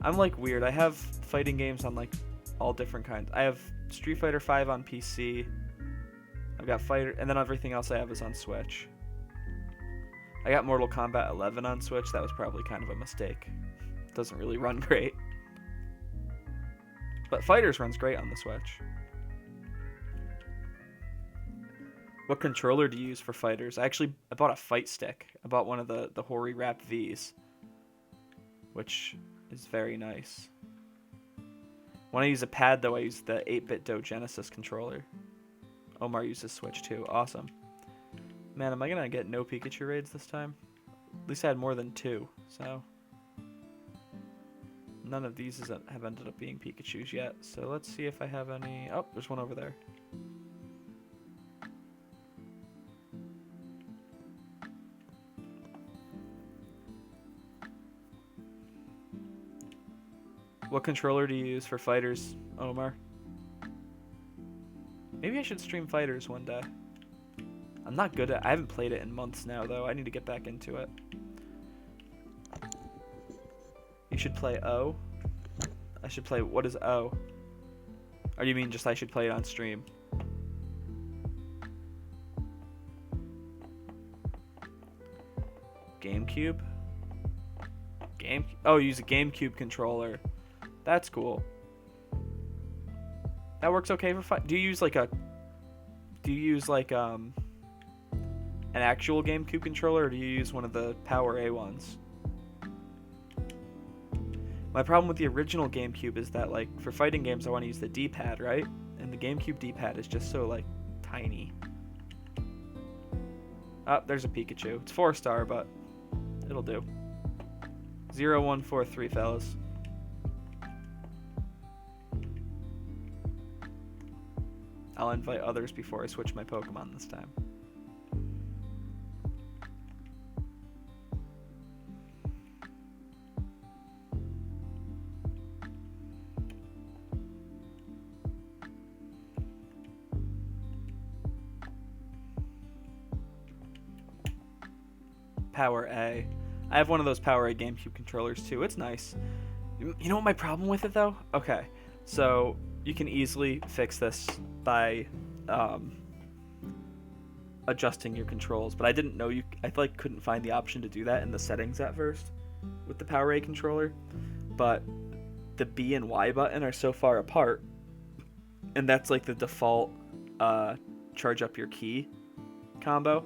Speaker 1: I'm like weird. I have fighting games on like all different kinds. I have Street Fighter V on PC. I've got Fighter, and then everything else I have is on Switch. I got Mortal Kombat 11 on Switch. That was probably kind of a mistake. It doesn't really run great. But Fighters runs great on the Switch. What controller do you use for Fighters? I bought a fight stick. I bought one of the Hori Wrap Vs, which is very nice. When I use a pad, though, I use the 8-bit Do Genesis controller. Omar uses Switch, too. Awesome. Man, am I going to get no Pikachu raids this time? At least I had more than 2, so... None of these have ended up being Pikachus yet, so let's see if I have any... Oh, there's one over there. What controller do you use for Fighters, Omar? Maybe I should stream Fighters one day. I'm not good at... I haven't played it in months now, though. I need to get back into it. You should play O? I should play... What is O? Or do you mean just I should play it on stream? GameCube? Oh, use a GameCube controller. That's cool. That works okay for fight. Do you use like an actual GameCube controller, or do you use one of the Power A ones? My problem with the original GameCube is that, like, for fighting games I want to use the D-pad, right? And the GameCube D-pad is just so, like, tiny. Oh, there's a Pikachu. It's 4-star, but it'll do. 0143, fellas. I'll invite others before I switch my Pokemon this time. Power A. I have one of those Power A GameCube controllers too. It's nice. You know what my problem with it though? Okay, so you can easily fix this by adjusting your controls, but I didn't know I like couldn't find the option to do that in the settings at first with the Power A controller. But the B and Y button are so far apart, and that's like the default charge up your key combo.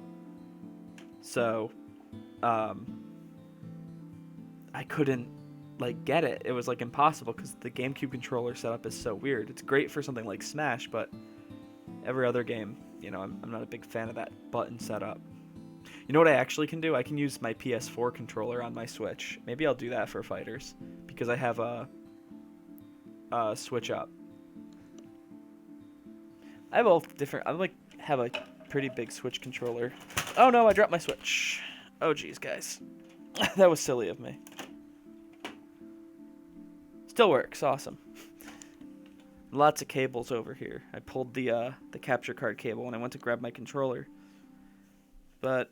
Speaker 1: So I couldn't like get it. It was like impossible because the GameCube controller setup is so weird. It's great for something like Smash, but every other game, you know, I'm not a big fan of that button setup. You know what I actually can do? I can use my PS4 controller on my Switch. Maybe I'll do that for Fighters because I have a Switch up. I have all different. I like have a pretty big Switch controller. Oh no, I dropped my Switch. Oh geez, guys, that was silly of me. Still works, awesome. Lots of cables over here. I pulled the capture card cable when I went to grab my controller. But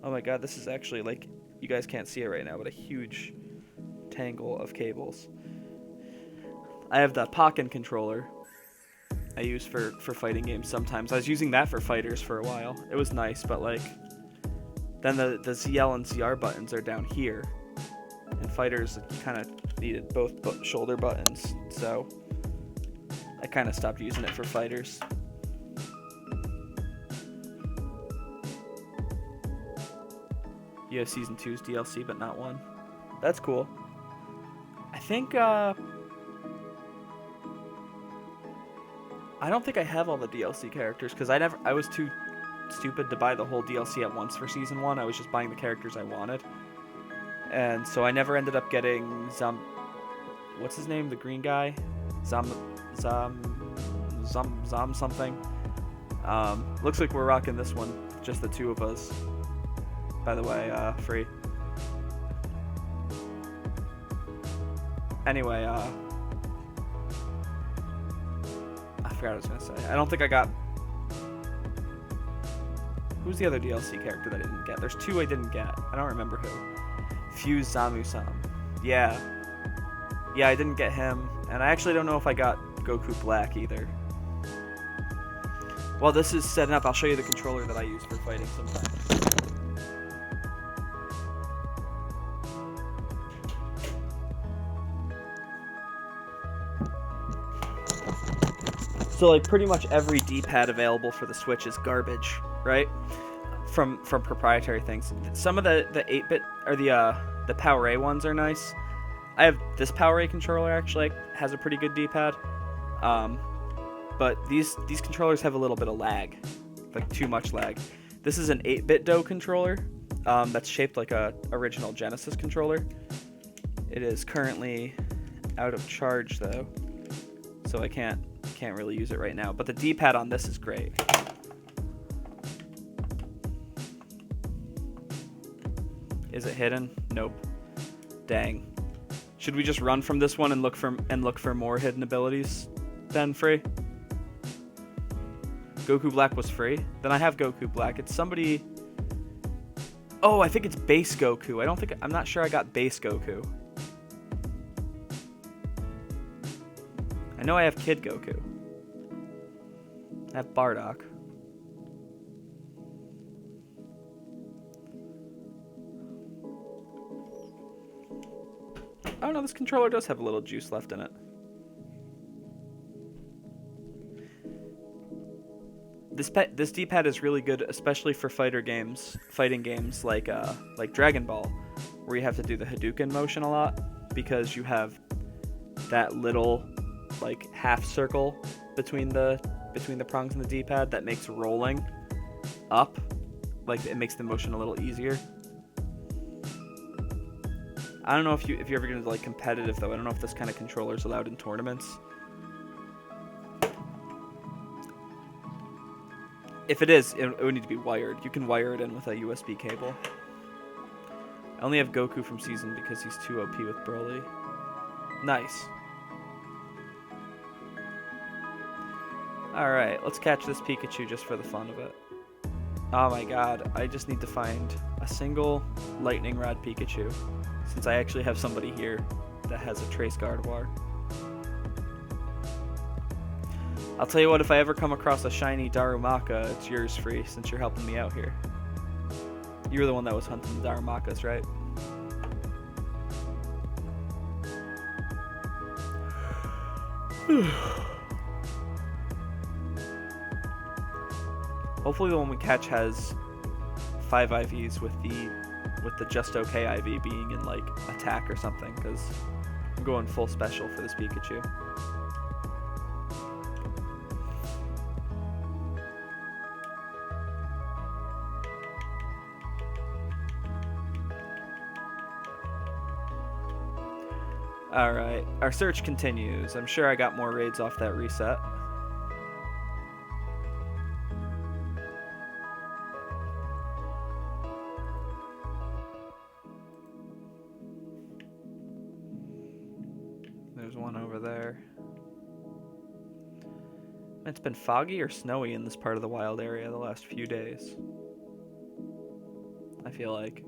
Speaker 1: Oh my god, this is actually like, you guys can't see it right now, but a huge tangle of cables. I have the Pokken controller I use for fighting games sometimes. I was using that for fighters for a while. It was nice, but like, then the ZL and ZR buttons are down here. And fighters kind of needed both shoulder buttons, so I kind of stopped using it for fighters. You have Season 2's DLC, but not 1. That's cool. I think, I don't think I have all the DLC characters, because I was too stupid to buy the whole DLC at once for Season 1. I was just buying the characters I wanted. And so I never ended up getting what's his name? The green guy? Zom something. Looks like we're rocking this one, just the two of us. By the way, free. Anyway, I forgot what I was gonna say. I don't think I got... Who's the other DLC character that I didn't get? There's two I didn't get. I don't remember who. Fuse Zamu-san. Yeah. Yeah, I didn't get him. And I actually don't know if I got Goku Black either. While this is setting up, I'll show you the controller that I use for fighting sometimes. So like pretty much every D-pad available for the Switch is garbage, right? From proprietary things. Some of the 8-bit or the Power A ones are nice. I have this Power A controller actually has a pretty good D-pad. But these controllers have a little bit of lag, like too much lag. This is an 8-bit Do controller that's shaped like a original Genesis controller. It is currently out of charge though, so I can't really use it right now. But the D-pad on this is great. Is it hidden? Nope. Dang. Should we just run from this one and look for more hidden abilities then, free? Goku Black was free? Then I have Goku Black. It's somebody... Oh, I think it's base Goku. I'm not sure I got base Goku. I know I have Kid Goku. I have Bardock. Oh no, this controller does have a little juice left in it. This D-pad is really good, especially for fighting games like Dragon Ball, where you have to do the Hadouken motion a lot because you have that little like half circle between the prongs in the D-pad that makes rolling up, like it makes the motion a little easier. I don't know if you're ever gonna like competitive though. I don't know if this kind of controller is allowed in tournaments. If it is, it would need to be wired. You can wire it in with a USB cable. I only have Goku from Season because he's too OP with Broly. Nice. Alright, let's catch this Pikachu just for the fun of it. Oh my god, I just need to find a single Lightning Rod Pikachu, since I actually have somebody here that has a Trace Gardevoir. I'll tell you what, if I ever come across a shiny Darumaka, it's yours free, since you're helping me out here. You were the one that was hunting the Darumakas, right? Hopefully the one we catch has 5 IVs with the just okay IV being in like attack or something, because I'm going full special for this Pikachu. Alright, our search continues. I'm sure I got more raids off that reset. There's one over there. It's been foggy or snowy in this part of the wild area the last few days. I feel like.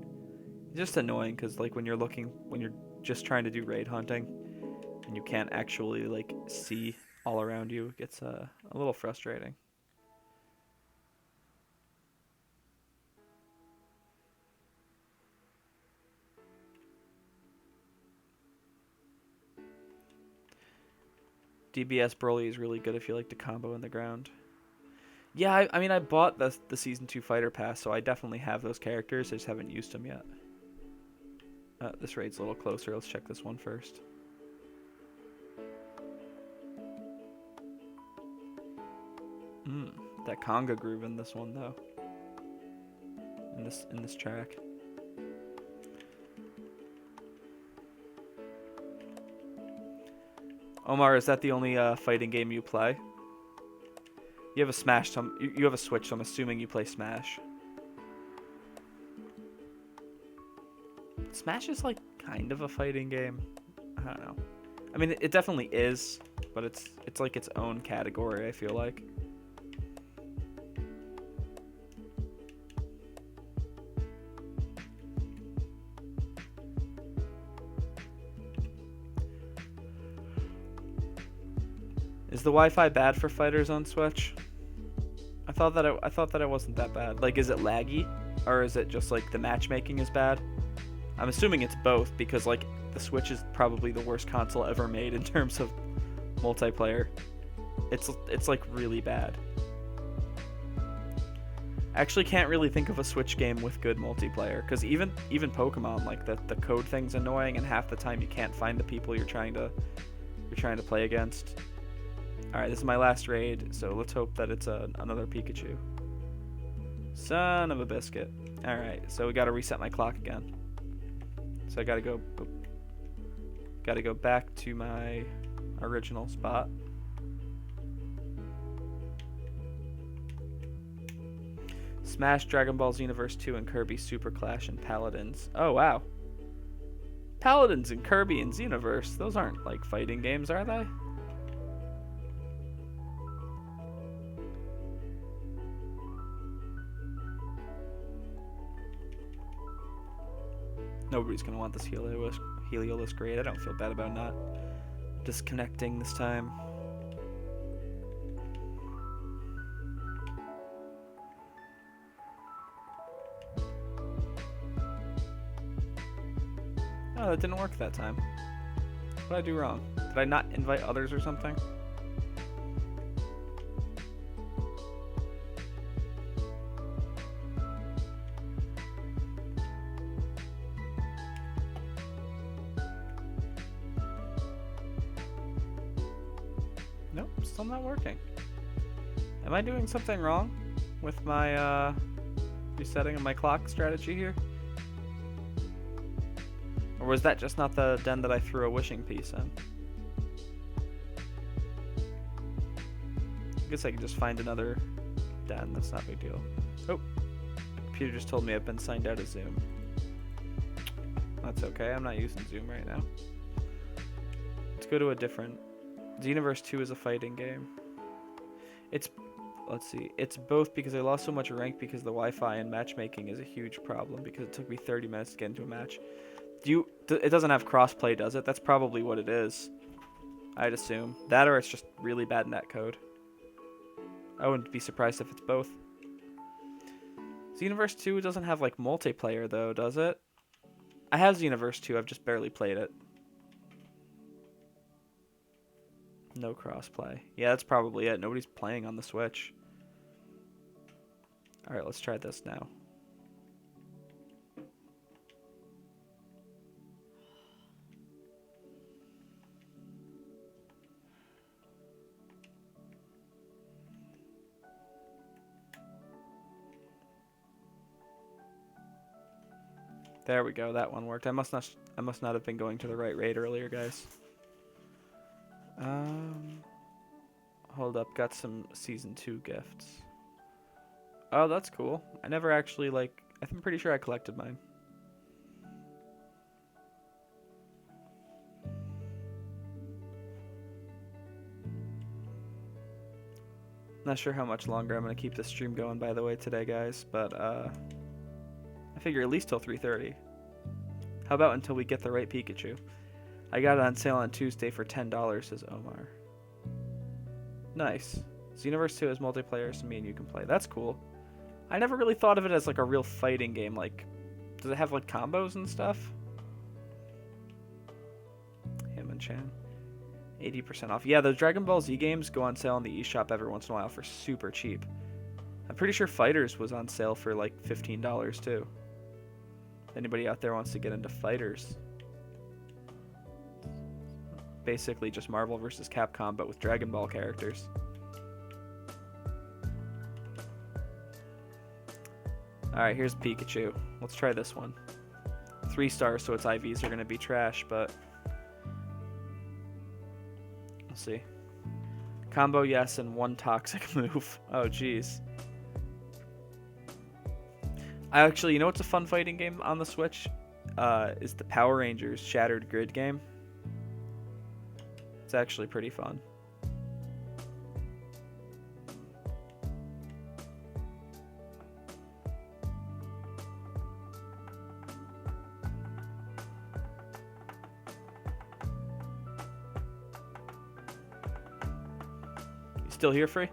Speaker 1: It's just annoying because like when you're just trying to do raid hunting and you can't actually like see all around you, it gets a little frustrating. DBS Broly is really good if you like to combo in the ground. Yeah, I mean, I bought the Season 2 Fighter Pass, so I definitely have those characters. I just haven't used them yet. This raid's a little closer. Let's check this one first. That conga groove in this one, though. In this track. Omar, is that the only fighting game you play? You have a Smash, so you have a Switch, so I'm assuming you play Smash. Smash is like kind of a fighting game. I don't know. I mean, it definitely is, but it's like its own category, I feel like. Is the Wi-Fi bad for fighters on Switch? I thought that it wasn't that bad. Like, is it laggy, or is it just like the matchmaking is bad? I'm assuming it's both because like the Switch is probably the worst console ever made in terms of multiplayer. It's like really bad. I actually can't really think of a Switch game with good multiplayer because even Pokemon, like the code thing's annoying, and half the time you can't find the people you're trying to play against. Alright, this is my last raid, so let's hope that it's another Pikachu. Son of a biscuit. Alright, so we gotta reset my clock again. So I gotta go back to my original spot. Smash, Dragon Ball Xenoverse 2, and Kirby Super Clash and Paladins. Oh, wow. Paladins and Kirby and Xenoverse. Those aren't like fighting games, are they? Nobody's going to want this Heliolisk grade. I don't feel bad about not disconnecting this time. Oh, that didn't work that time. What did I do wrong? Did I not invite others or something? Nope, still not working. Am I doing something wrong with my resetting of my clock strategy here? Or was that just not the den that I threw a wishing piece in? I guess I can just find another den, that's not a big deal. Oh, the computer just told me I've been signed out of Zoom. That's okay, I'm not using Zoom right now. Let's go to a different... Xenoverse 2 is a fighting game. Let's see, it's both because I lost so much rank because the Wi-Fi and matchmaking is a huge problem because it took me 30 minutes to get into a match. It doesn't have crossplay, does it? That's probably what it is. I'd assume. That or it's just really bad netcode. I wouldn't be surprised if it's both. Xenoverse 2 doesn't have like multiplayer though, does it? I have Xenoverse 2, I've just barely played it. No crossplay. Yeah, that's probably it. Nobody's playing on the Switch. Alright, let's try this now. There we go, that one worked. I must not have been going to the right raid earlier, guys. Hold up, got some Season 2 gifts. Oh, that's cool. I never actually, I'm pretty sure I collected mine. Not sure how much longer I'm going to keep this stream going, by the way, today, guys, but, I figure at least till 3:30. How about until we get the right Pikachu? I got it on sale on Tuesday for $10, says Omar. Nice. Xenoverse 2 has multiplayer, so me and you can play. That's cool. I never really thought of it as like a real fighting game. Like, does it have like combos and stuff? Chan. 80% off. Yeah, the Dragon Ball Z games go on sale on the eShop every once in a while for super cheap. I'm pretty sure Fighters was on sale for like $15 too. Anybody out there wants to get into Fighters? Basically just Marvel vs. Capcom, but with Dragon Ball characters. Alright, here's Pikachu. Let's try this one. 3 stars, so its IVs are going to be trash, but... We'll see. Combo, yes, and 1 toxic move. Oh, jeez. You know what's a fun fighting game on the Switch? Is the Power Rangers Shattered Grid game. It's actually pretty fun. Still here, Free?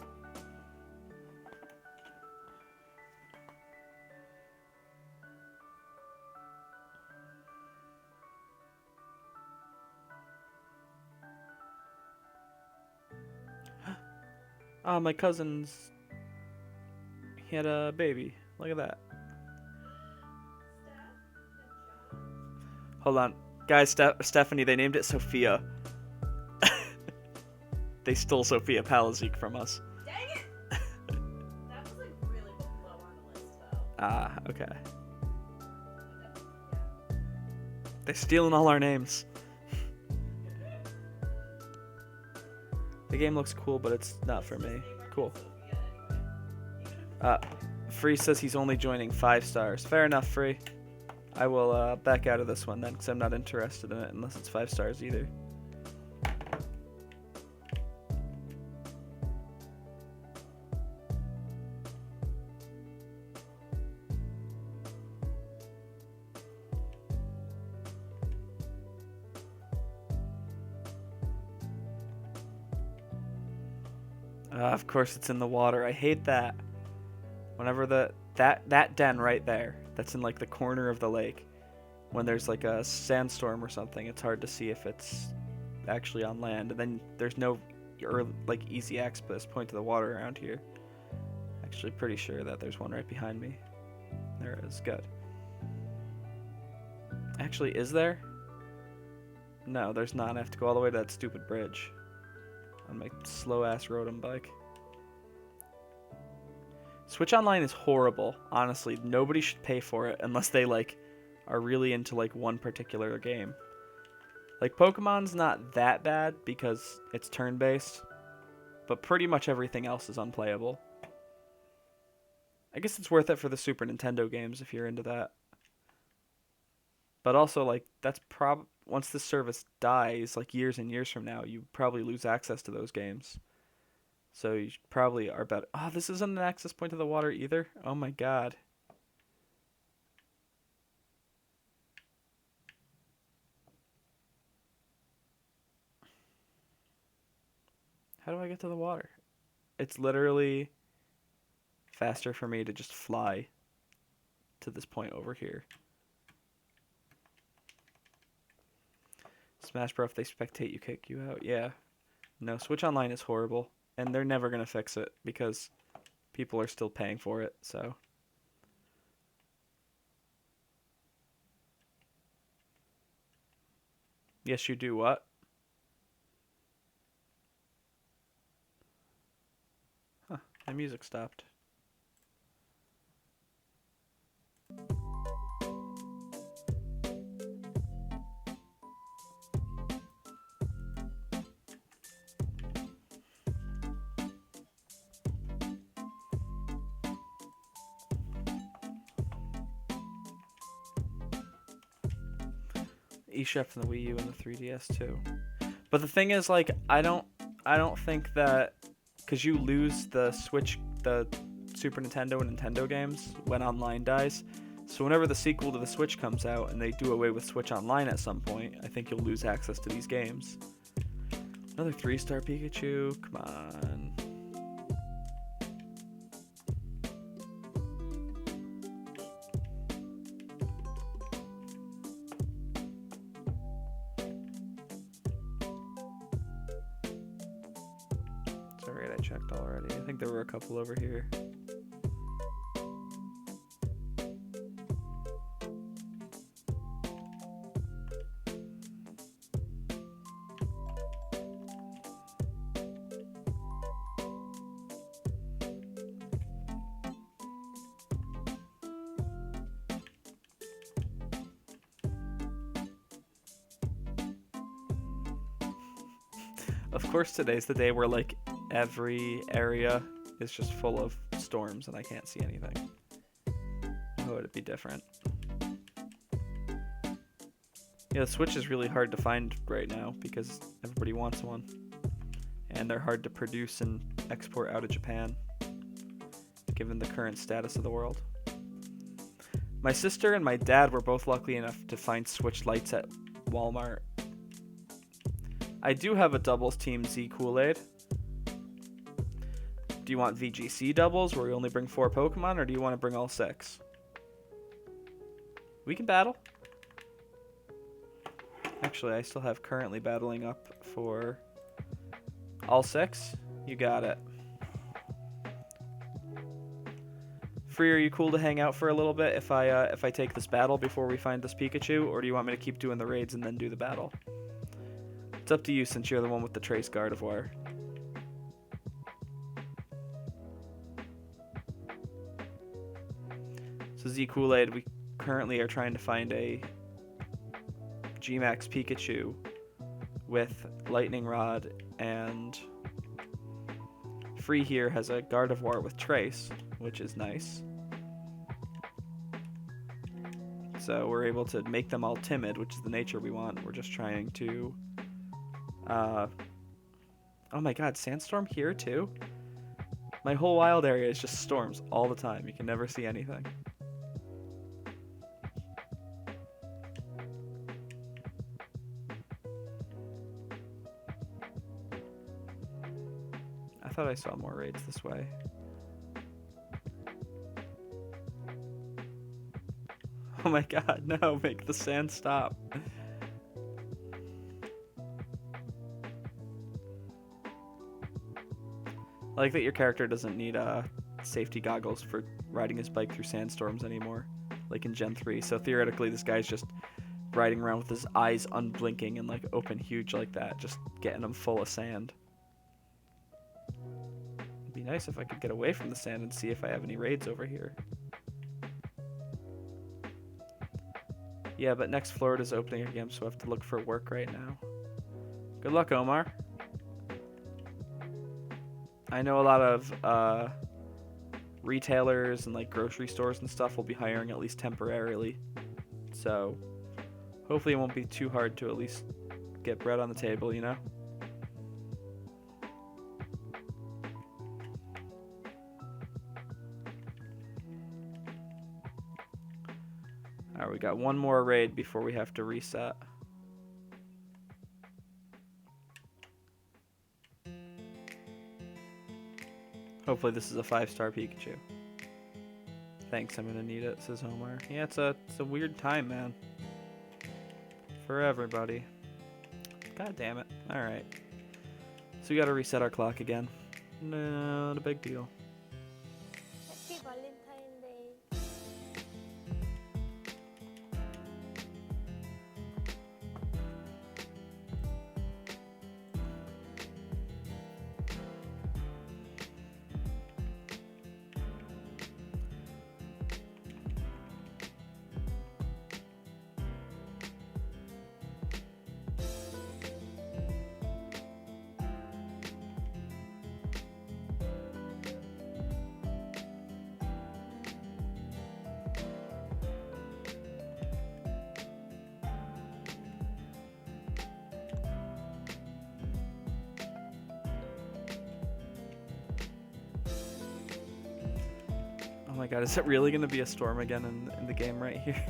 Speaker 1: Oh, my cousin's... He had a baby. Look at that. Hold on. Guys, Stephanie, they named it Sophia. They stole Sophia Palazik from us.
Speaker 2: Dang it! That was like really low on the list though.
Speaker 1: Ah, okay. They're stealing all our names. The game looks cool, but it's not for me. Cool. Free says he's only joining 5 stars. Fair enough, Free. I will back out of this one then, because I'm not interested in it unless it's 5 stars either. Of course it's in the water. I hate that. Whenever that den right there, that's in like the corner of the lake, when there's like a sandstorm or something, it's hard to see if it's actually on land. And then there's no like easy access point to the water around here. Actually pretty sure that there's one right behind me. There it is. Good. Actually, is there? No, there's not. I have to go all the way to that stupid bridge on my slow-ass Rotom bike. Switch Online is horrible. Honestly, nobody should pay for it unless they, like, are really into, like, one particular game. Like, Pokemon's not that bad because it's turn-based, but pretty much everything else is unplayable. I guess it's worth it for the Super Nintendo games if you're into that. But also, like, that's once this service dies, like years and years from now, you probably lose access to those games. So you probably are better. Oh, this isn't an access point to the water either? Oh my god. How do I get to the water? It's literally faster for me to just fly to this point over here. Smash Bros. If they spectate you, kick you out. Yeah. No, Switch Online is horrible. And they're never going to fix it because people are still paying for it, so. Yes, you do what? Huh, my music stopped. eShop from the Wii U and the 3DS too. But the thing is, like, I don't think that, because you lose the Switch, the Super Nintendo and Nintendo games when online dies. So whenever the sequel to the Switch comes out and they do away with Switch Online at some point, I think you'll lose access to these games. Another 3-star Pikachu. Come on. It's alright, I checked already. I think there were a couple over here. Of course, today's the day where, like, every area is just full of storms and I can't see anything. How would it be different? Yeah, the Switch is really hard to find right now because everybody wants one. And they're hard to produce and export out of Japan, given the current status of the world. My sister and my dad were both lucky enough to find Switch Lights at Walmart. I do have a doubles Team Z Kool-Aid. Do you want VGC doubles where we only bring 4 Pokemon, or do you want to bring all 6? We can battle. Actually, I still have currently battling up for all 6. You got it. Free, are you cool to hang out for a little bit if I take this battle before we find this Pikachu, or do you want me to keep doing the raids and then do the battle? It's up to you since you're the one with the Trace Gardevoir. So Z Kool-Aid, we currently are trying to find a G-Max Pikachu with Lightning Rod, and Free here has a Gardevoir with Trace, which is nice. So we're able to make them all timid, which is the nature we want. We're just trying to... oh my god, Sandstorm here too? My whole wild area is just storms all the time. You can never see anything. I thought I saw more raids this way. Oh my god, no, make the sand stop. I like that your character doesn't need safety goggles for riding his bike through sandstorms anymore, like in Gen 3. So theoretically, this guy's just riding around with his eyes unblinking and like open huge like that, just getting them full of sand. It'd be nice if I could get away from the sand and see if I have any raids over here. Yeah, but next Florida's opening again, so I have to look for work right now. Good luck, Omar. I know a lot of retailers and like grocery stores and stuff will be hiring at least temporarily. So hopefully it won't be too hard to at least get bread on the table, you know? Alright, we got one more raid before we have to reset. Hopefully this is a 5-star Pikachu. Thanks, I'm gonna need it, says Omar. Yeah, it's a weird time, man. For everybody. God damn it. Alright. So we gotta reset our clock again. Not a big deal.
Speaker 3: Happy Valentine's Day.
Speaker 1: my god, is it really gonna be a storm again in the game right here?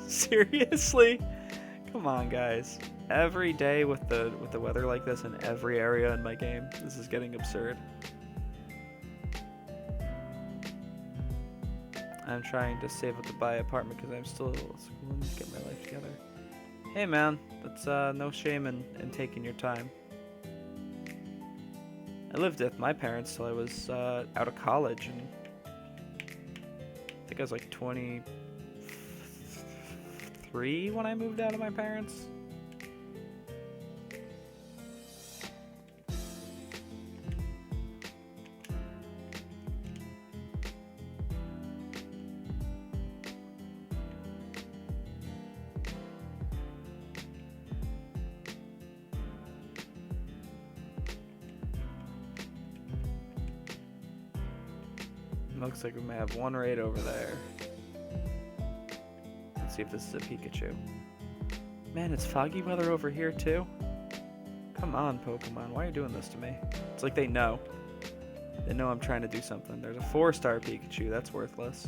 Speaker 1: Seriously? Come on, guys. Every day with the weather like this in every area in my game, this is getting absurd. I'm trying to save up to buy an apartment because I'm still schooling to get my life together. Hey man, that's no shame in taking your time. I lived with my parents till I was out of college, and I think I was like 23 when I moved out of my parents. Looks like we may have one raid over there. Let's see if this is a Pikachu. Man, it's foggy weather over here too. Come on, Pokemon. Why are you doing this to me? It's like they know. They know I'm trying to do something. There's a 4-star Pikachu. That's worthless.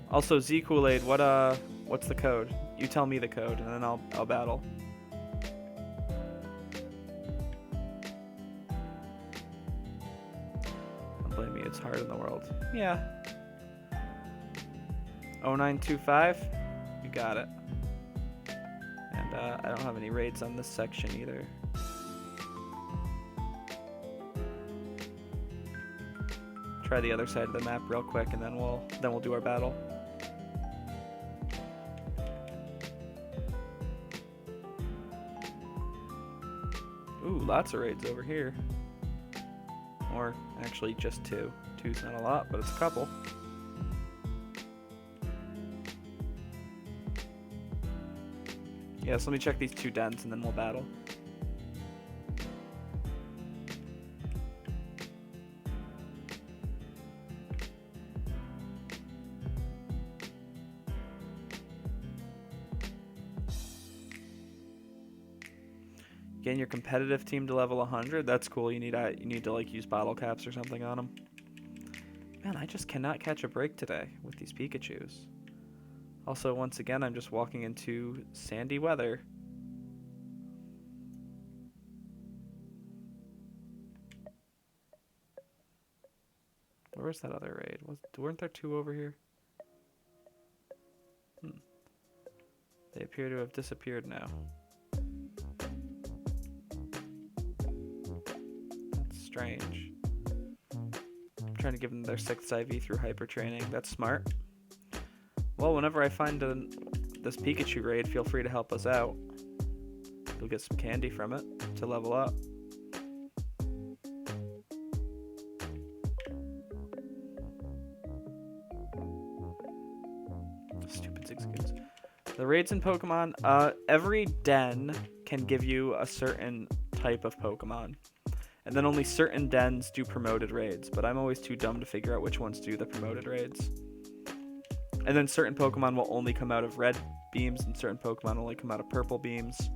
Speaker 1: Also, Z Kool-Aid, what's the code? You tell me the code, and then I'll battle. Don't blame me. It's hard in the world. Yeah. 0925. You got it. And I don't have any raids on this section either. Try the other side of the map real quick, and then we'll do our battle. Ooh, lots of raids over here. Or actually just 2. 2's not a lot, but it's a couple. Yeah, so let me check these 2 dens and then we'll battle. Getting your competitive team to level 100, that's cool. You need to like use bottle caps or something on them. Man, I just cannot catch a break today with these Pikachus. Also, once again, I'm just walking into sandy weather. Where was that other raid? Weren't there 2 over here? They appear to have disappeared now. Strange. I'm trying to give them their 6th IV through hyper training. That's smart. Well, whenever I find this Pikachu raid, feel free to help us out. You'll get some candy from it to level up. Stupid Zigzagoons. The raids in Pokemon, every den can give you a certain type of Pokemon. And then only certain dens do promoted raids, but I'm always too dumb to figure out which ones do the promoted raids. And then certain Pokemon will only come out of red beams, and certain Pokemon only come out of purple beams.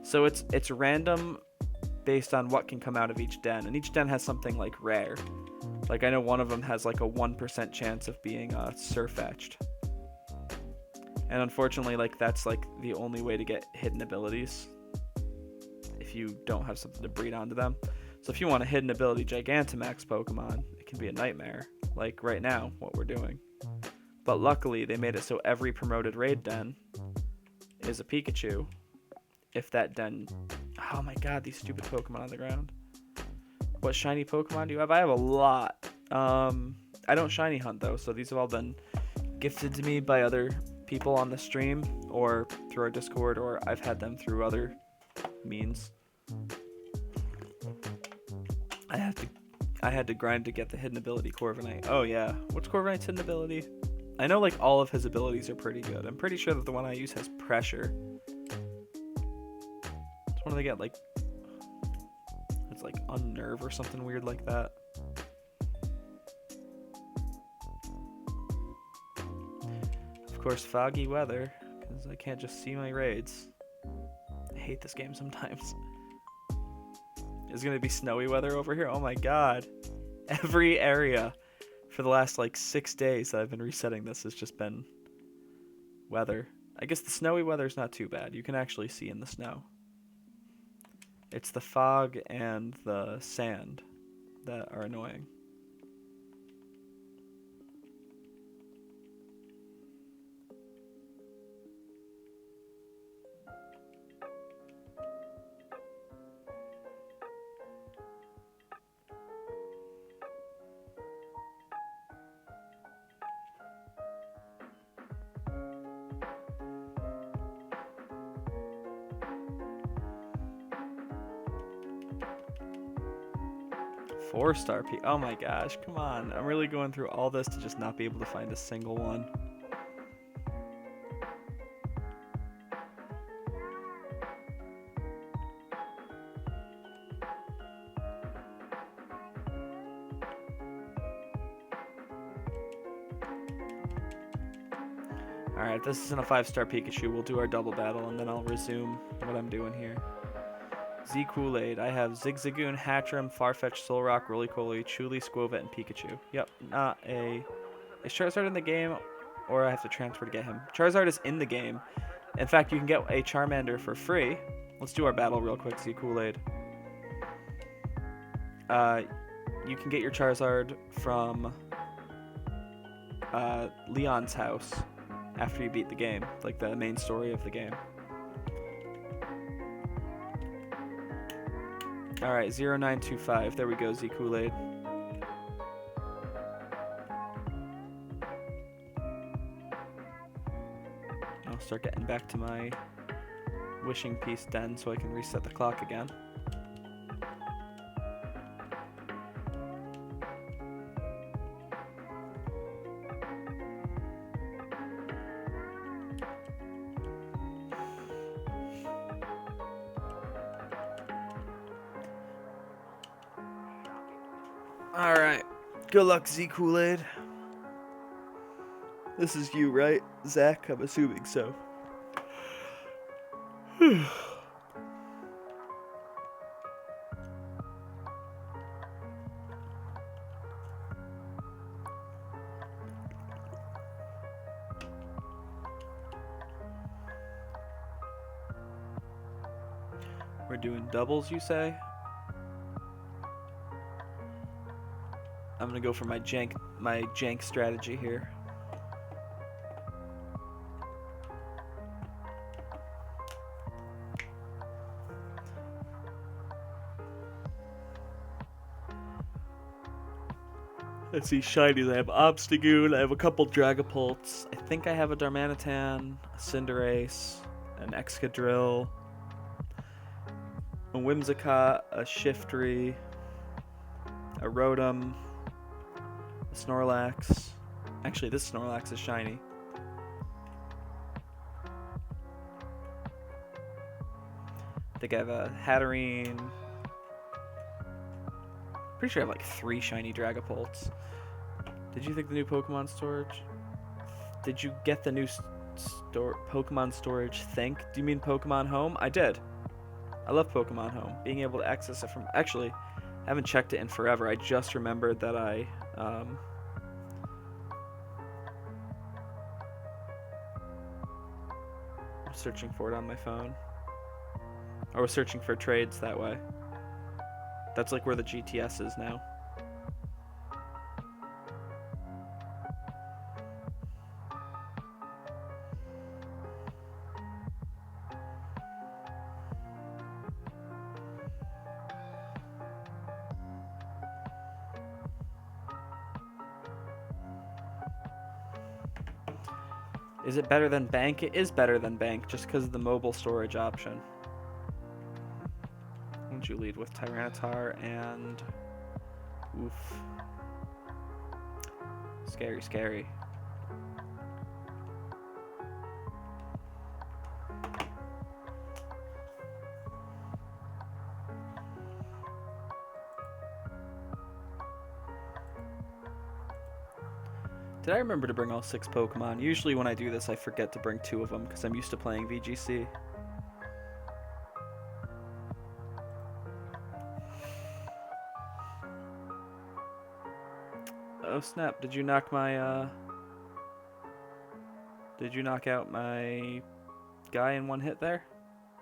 Speaker 1: So it's random based on what can come out of each den, and each den has something like rare. Like I know one of them has like a 1% chance of being Surfetched. And unfortunately, like that's like the only way to get hidden abilities. If you don't have something to breed onto them. So if you want a hidden ability Gigantamax Pokemon, it can be a nightmare, like right now, what we're doing. But luckily, they made it so every promoted raid den is a Pikachu. If that den... Oh my god, these stupid Pokemon on the ground. What shiny Pokemon do you have? I have a lot. I don't shiny hunt though, so these have all been gifted to me by other people on the stream, or through our Discord, or I've had them through other means. I had to grind to get the hidden ability Corviknight. Oh yeah, what's Corviknight's hidden ability? I know like all of his abilities are pretty good. I'm pretty sure that the one I use has pressure. It's one of they get like it's like unnerve or something weird like that. Of course, foggy weather because I can't just see my raids. I hate this game sometimes. is going to be snowy weather over here. Oh my god. Every area for the last like 6 days that I've been resetting this has just been weather. I guess the snowy weather is not too bad. You can actually see in the snow. It's the fog and the sand that are annoying. Four-star P. Oh my gosh, come on. I'm really going through all this to just not be able to find a single one. Alright, this isn't a 5-star Pikachu. We'll do our double battle and then I'll resume what I'm doing here. Z Kool-Aid. I have Zigzagoon, Hatchrim, Farfetch, Solrock, Roly-Poly, Chuli, Squova, and Pikachu. Yep, not a... Is Charizard in the game, or I have to transfer to get him? Charizard is in the game. In fact, you can get a Charmander for free. Let's do our battle real quick, Z Kool-Aid. You can get your Charizard from Leon's house after you beat the game, like the main story of the game. Alright, 0925. There we go, Z Kool-Aid. I'll start getting back to my wishing piece den so I can reset the clock again. Alright. Good luck, Z Kool-Aid. This is you, right? Zach? I'm assuming so. We're doing doubles, you say? I'm gonna go for my jank strategy here. Let's see, shinies. I have Obstagoon, I have a couple Dragapults, I think I have a Darmanitan, a Cinderace, an Excadrill, a Whimsicott, a Shiftry, a Rotom, a Snorlax. Actually, this Snorlax is shiny. I think I have a Hatterene. Pretty sure I have like 3 shiny Dragapults. Did you think the new Pokemon storage? Did you get the new Pokemon storage think? Do you mean Pokemon Home? I did. I love Pokemon Home. Being able to access it from... Actually, I haven't checked it in forever. I just remembered that I... was searching for it on my phone. I was searching for trades that way. That's like where the GTS is now. Is it better than Bank? It is better than Bank, just because of the mobile storage option. Why don't you lead with Tyranitar and... Oof. Scary, scary. Did I remember to bring all 6 Pokemon? Usually when I do this, I forget to bring 2 of them because I'm used to playing VGC. Oh snap! Did you knock my Did you knock out my guy in one hit there?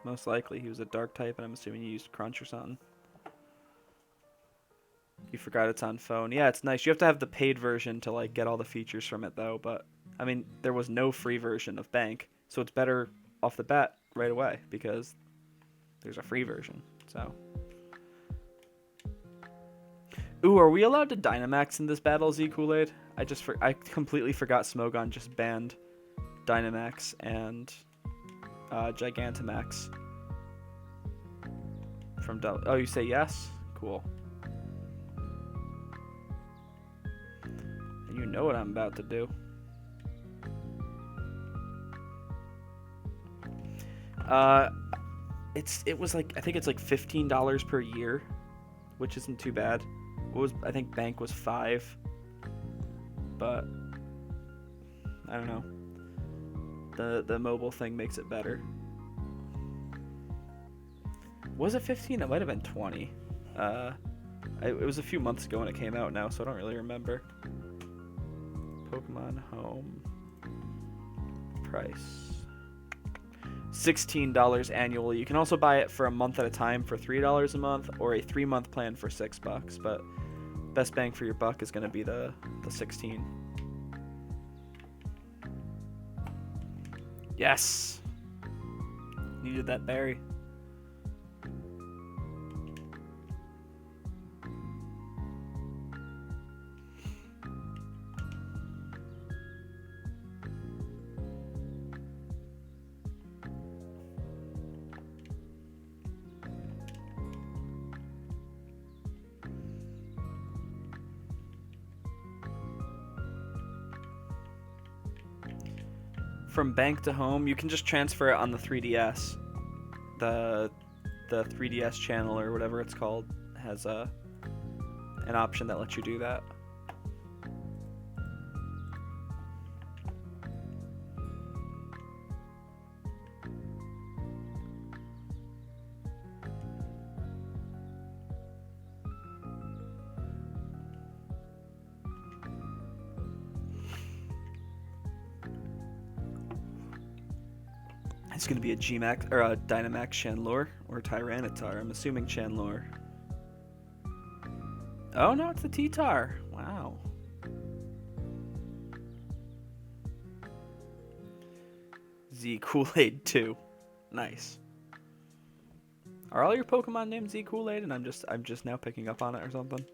Speaker 1: Most likely, he was a dark type, and I'm assuming you used crunch or something. You forgot it's on phone. Yeah, it's nice. You have to have the paid version to like get all the features from it though, but I mean, there was no free version of Bank, so it's better off the bat right away because there's a free version. So ooh, are we allowed to Dynamax in this battle, Z Kool-Aid? I completely forgot Smogon just banned Dynamax and Gigantamax from oh, you say yes? Cool. And you know what I'm about to do. It was like, I think it's like $15 per year, which isn't too bad. I think Bank was $5, but I don't know. The mobile thing makes it better. Was it 15? It might have been 20. It was a few months ago when it came out now, so I don't really remember. Pokemon Home price. $16 annually. You can also buy it for a month at a time for $3 a month, or a 3-month plan for $6. But best bang for your buck is going to be the 16. Yes. Needed that berry. From Bank to Home, you can just transfer it on the 3DS. The 3DS channel or whatever it's called has an option that lets you do that. It's going to be a Gmax or a Dynamax Chandelure or Tyranitar. I'm assuming Chandelure. Oh no, it's the T-Tar. Wow. Z Kool-Aid 2. Nice. Are all your Pokemon named Z Kool-Aid and I'm just now picking up on it or something?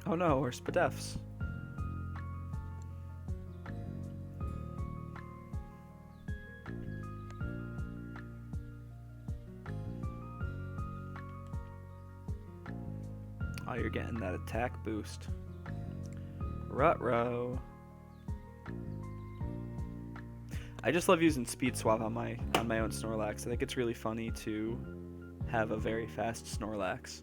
Speaker 1: Oh no, we're Spadefs. Oh, you're getting that attack boost. Ruh-roh. I just love using Speed Swap on my own Snorlax. I think it's really funny to have a very fast Snorlax.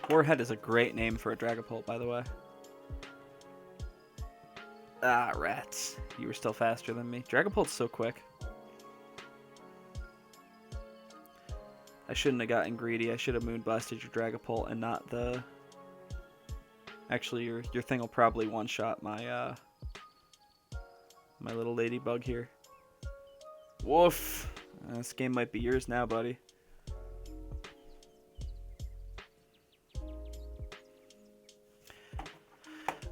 Speaker 1: Warhead is a great name for a Dragapult, by the way. Ah, rats. You were still faster than me. Dragapult's so quick. I shouldn't have gotten greedy. I should have Moonblasted your Dragapult and not the... Actually, your thing will probably one-shot my, my little ladybug here. Woof! This game might be yours now, buddy.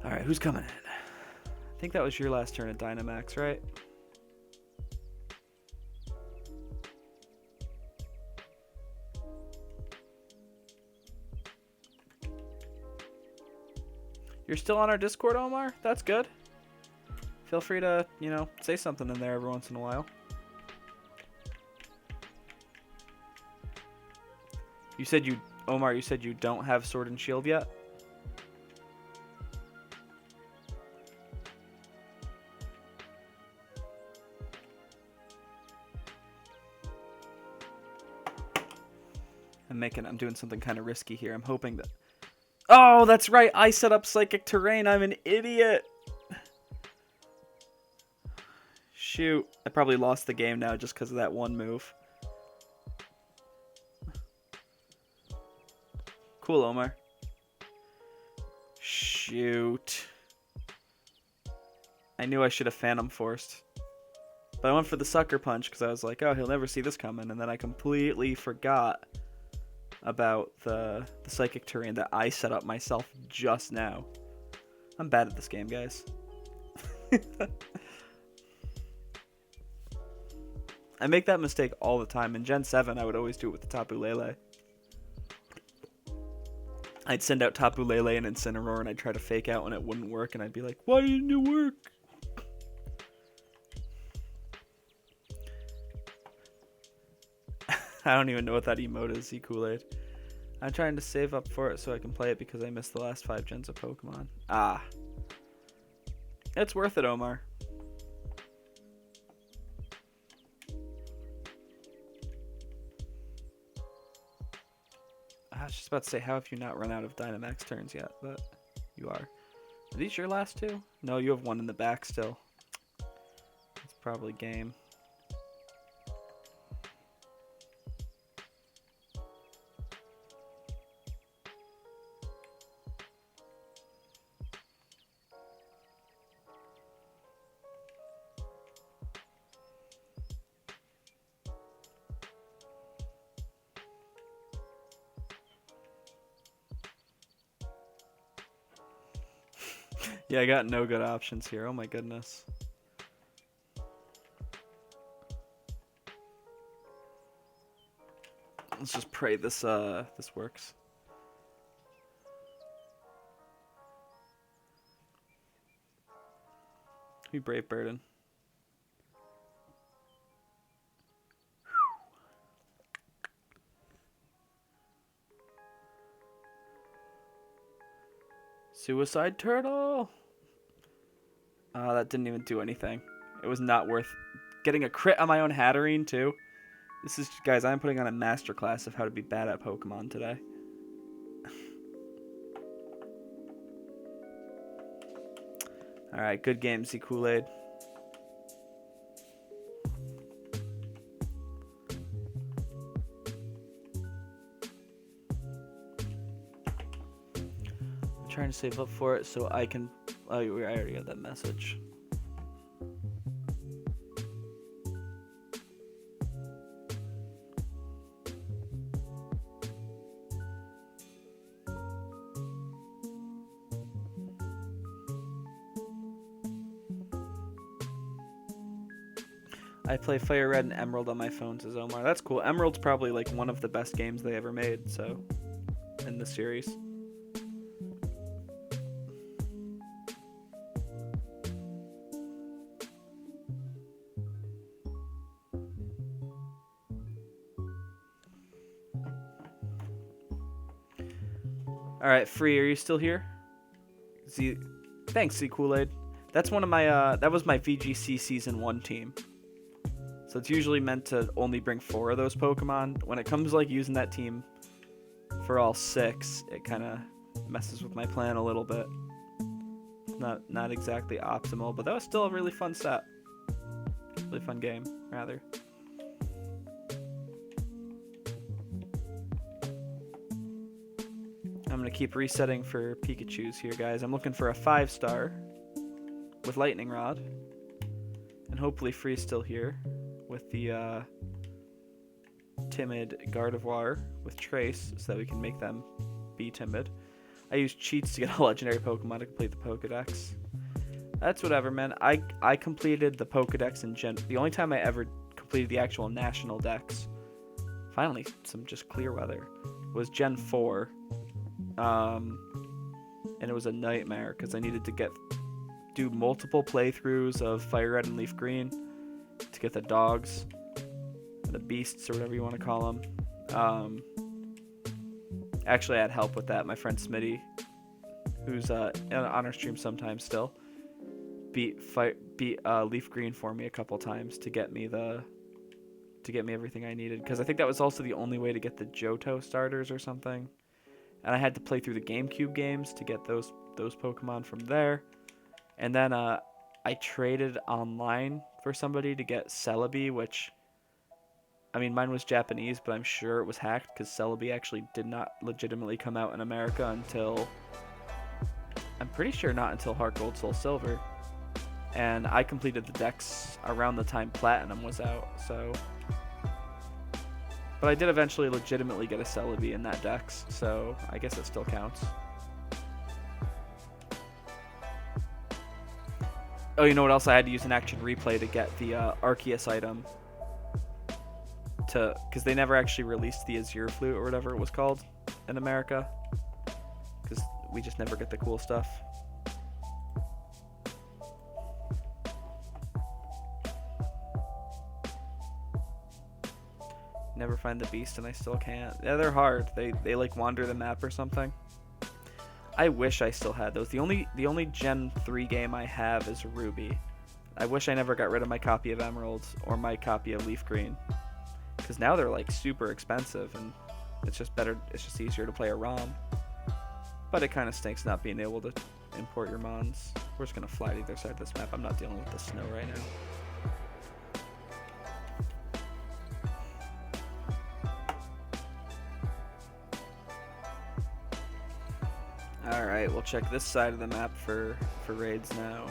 Speaker 1: Alright, who's coming in? I think that was your last turn at Dynamax, right? You're still on our Discord, Omar? That's good. Feel free to, you know, say something in there every once in a while. You said you, Omar, you said you don't have Sword and Shield yet? I'm doing something kind of risky here. I'm hoping that... Oh, that's right. I set up Psychic Terrain. I'm an idiot. Shoot. I probably lost the game now just because of that one move. Cool, Omar. Shoot. I knew I should have Phantom Forced. But I went for the Sucker Punch because I was like, oh, he'll never see this coming. And then I completely forgot about the Psychic Terrain that I set up myself just now. I'm bad at this game, guys. I make that mistake all the time. In Gen 7, I would always do it with the Tapu Lele. I'd send out Tapu Lele and Incineroar, and I'd try to fake out when it wouldn't work, and I'd be like, why didn't it work? I don't even know what that emote is, Kool-Aid. I'm trying to save up for it so I can play it because I missed the last 5 gens of Pokemon. Ah. It's worth it, Omar. I was just about to say, how have you not run out of Dynamax turns yet? But you are. Are these your last 2? No, you have 1 in the back still. It's probably game. Yeah, I got no good options here. Oh my goodness. Let's just pray this works. We Brave Burden. Suicide Turtle! That didn't even do anything. It was not worth getting a crit on my own Hatterene, too. This is, guys, I'm putting on a masterclass of how to be bad at Pokemon today. Alright, good game, Z Kool-Aid. I'm trying to save up for it so I can... Oh, I already got that message. I play Fire Red and Emerald on my phone, says Omar. That's cool. Emerald's probably like one of the best games they ever made, so... in the series. Alright, Free, are you still here? Thanks, Z Kool-Aid. That's one of my, that was my VGC Season 1 team. So it's usually meant to only bring 4 of those Pokemon. When it comes to, like, using that team for all 6, it kind of messes with my plan a little bit. Not exactly optimal, but that was still a really fun set. Really fun game, rather. I'm going to keep resetting for Pikachus here, guys. I'm looking for a 5-star with Lightning Rod. And hopefully Free's still here with the timid Gardevoir with Trace so that we can make them be timid. I use cheats to get a legendary Pokemon to complete the Pokedex. That's whatever, man. I completed the Pokedex in the only time I ever completed the actual national dex, finally some just clear weather, was Gen 4. and it was a nightmare because I needed to do multiple playthroughs of Fire Red and Leaf Green to get the dogs, the beasts, or whatever you want to call them. Actually, I had help with that. My friend Smitty, who's on our stream sometimes still, beat Leaf Green for me a couple times to get me everything I needed, because I think that was also the only way to get the Johto starters or something. And I had to play through the GameCube games to get those Pokemon from there. And then I traded online for somebody to get Celebi, which, I mean, mine was Japanese, but I'm sure it was hacked because Celebi actually did not legitimately come out in America until, I'm pretty sure not until Heart Gold Soul Silver. And I completed the decks around the time Platinum was out, so. But I did eventually legitimately get a Celebi in that dex, so I guess it still counts. Oh, you know what else? I had to use an action replay to get the Arceus item. Because they never actually released the Azure Flute or whatever it was called in America. Because we just never get the cool stuff. Never find the beast and I still can't. Yeah, they're hard. They like wander the map or something. I wish I still had those. The only Gen 3 game I have is Ruby. I wish I never got rid of my copy of Emerald or my copy of Leaf Green. Because now they're like super expensive and it's just easier to play a ROM. But it kind of stinks not being able to import your mons. We're just going to fly to either side of this map. I'm not dealing with the snow right now. Alright, we'll check this side of the map for raids now.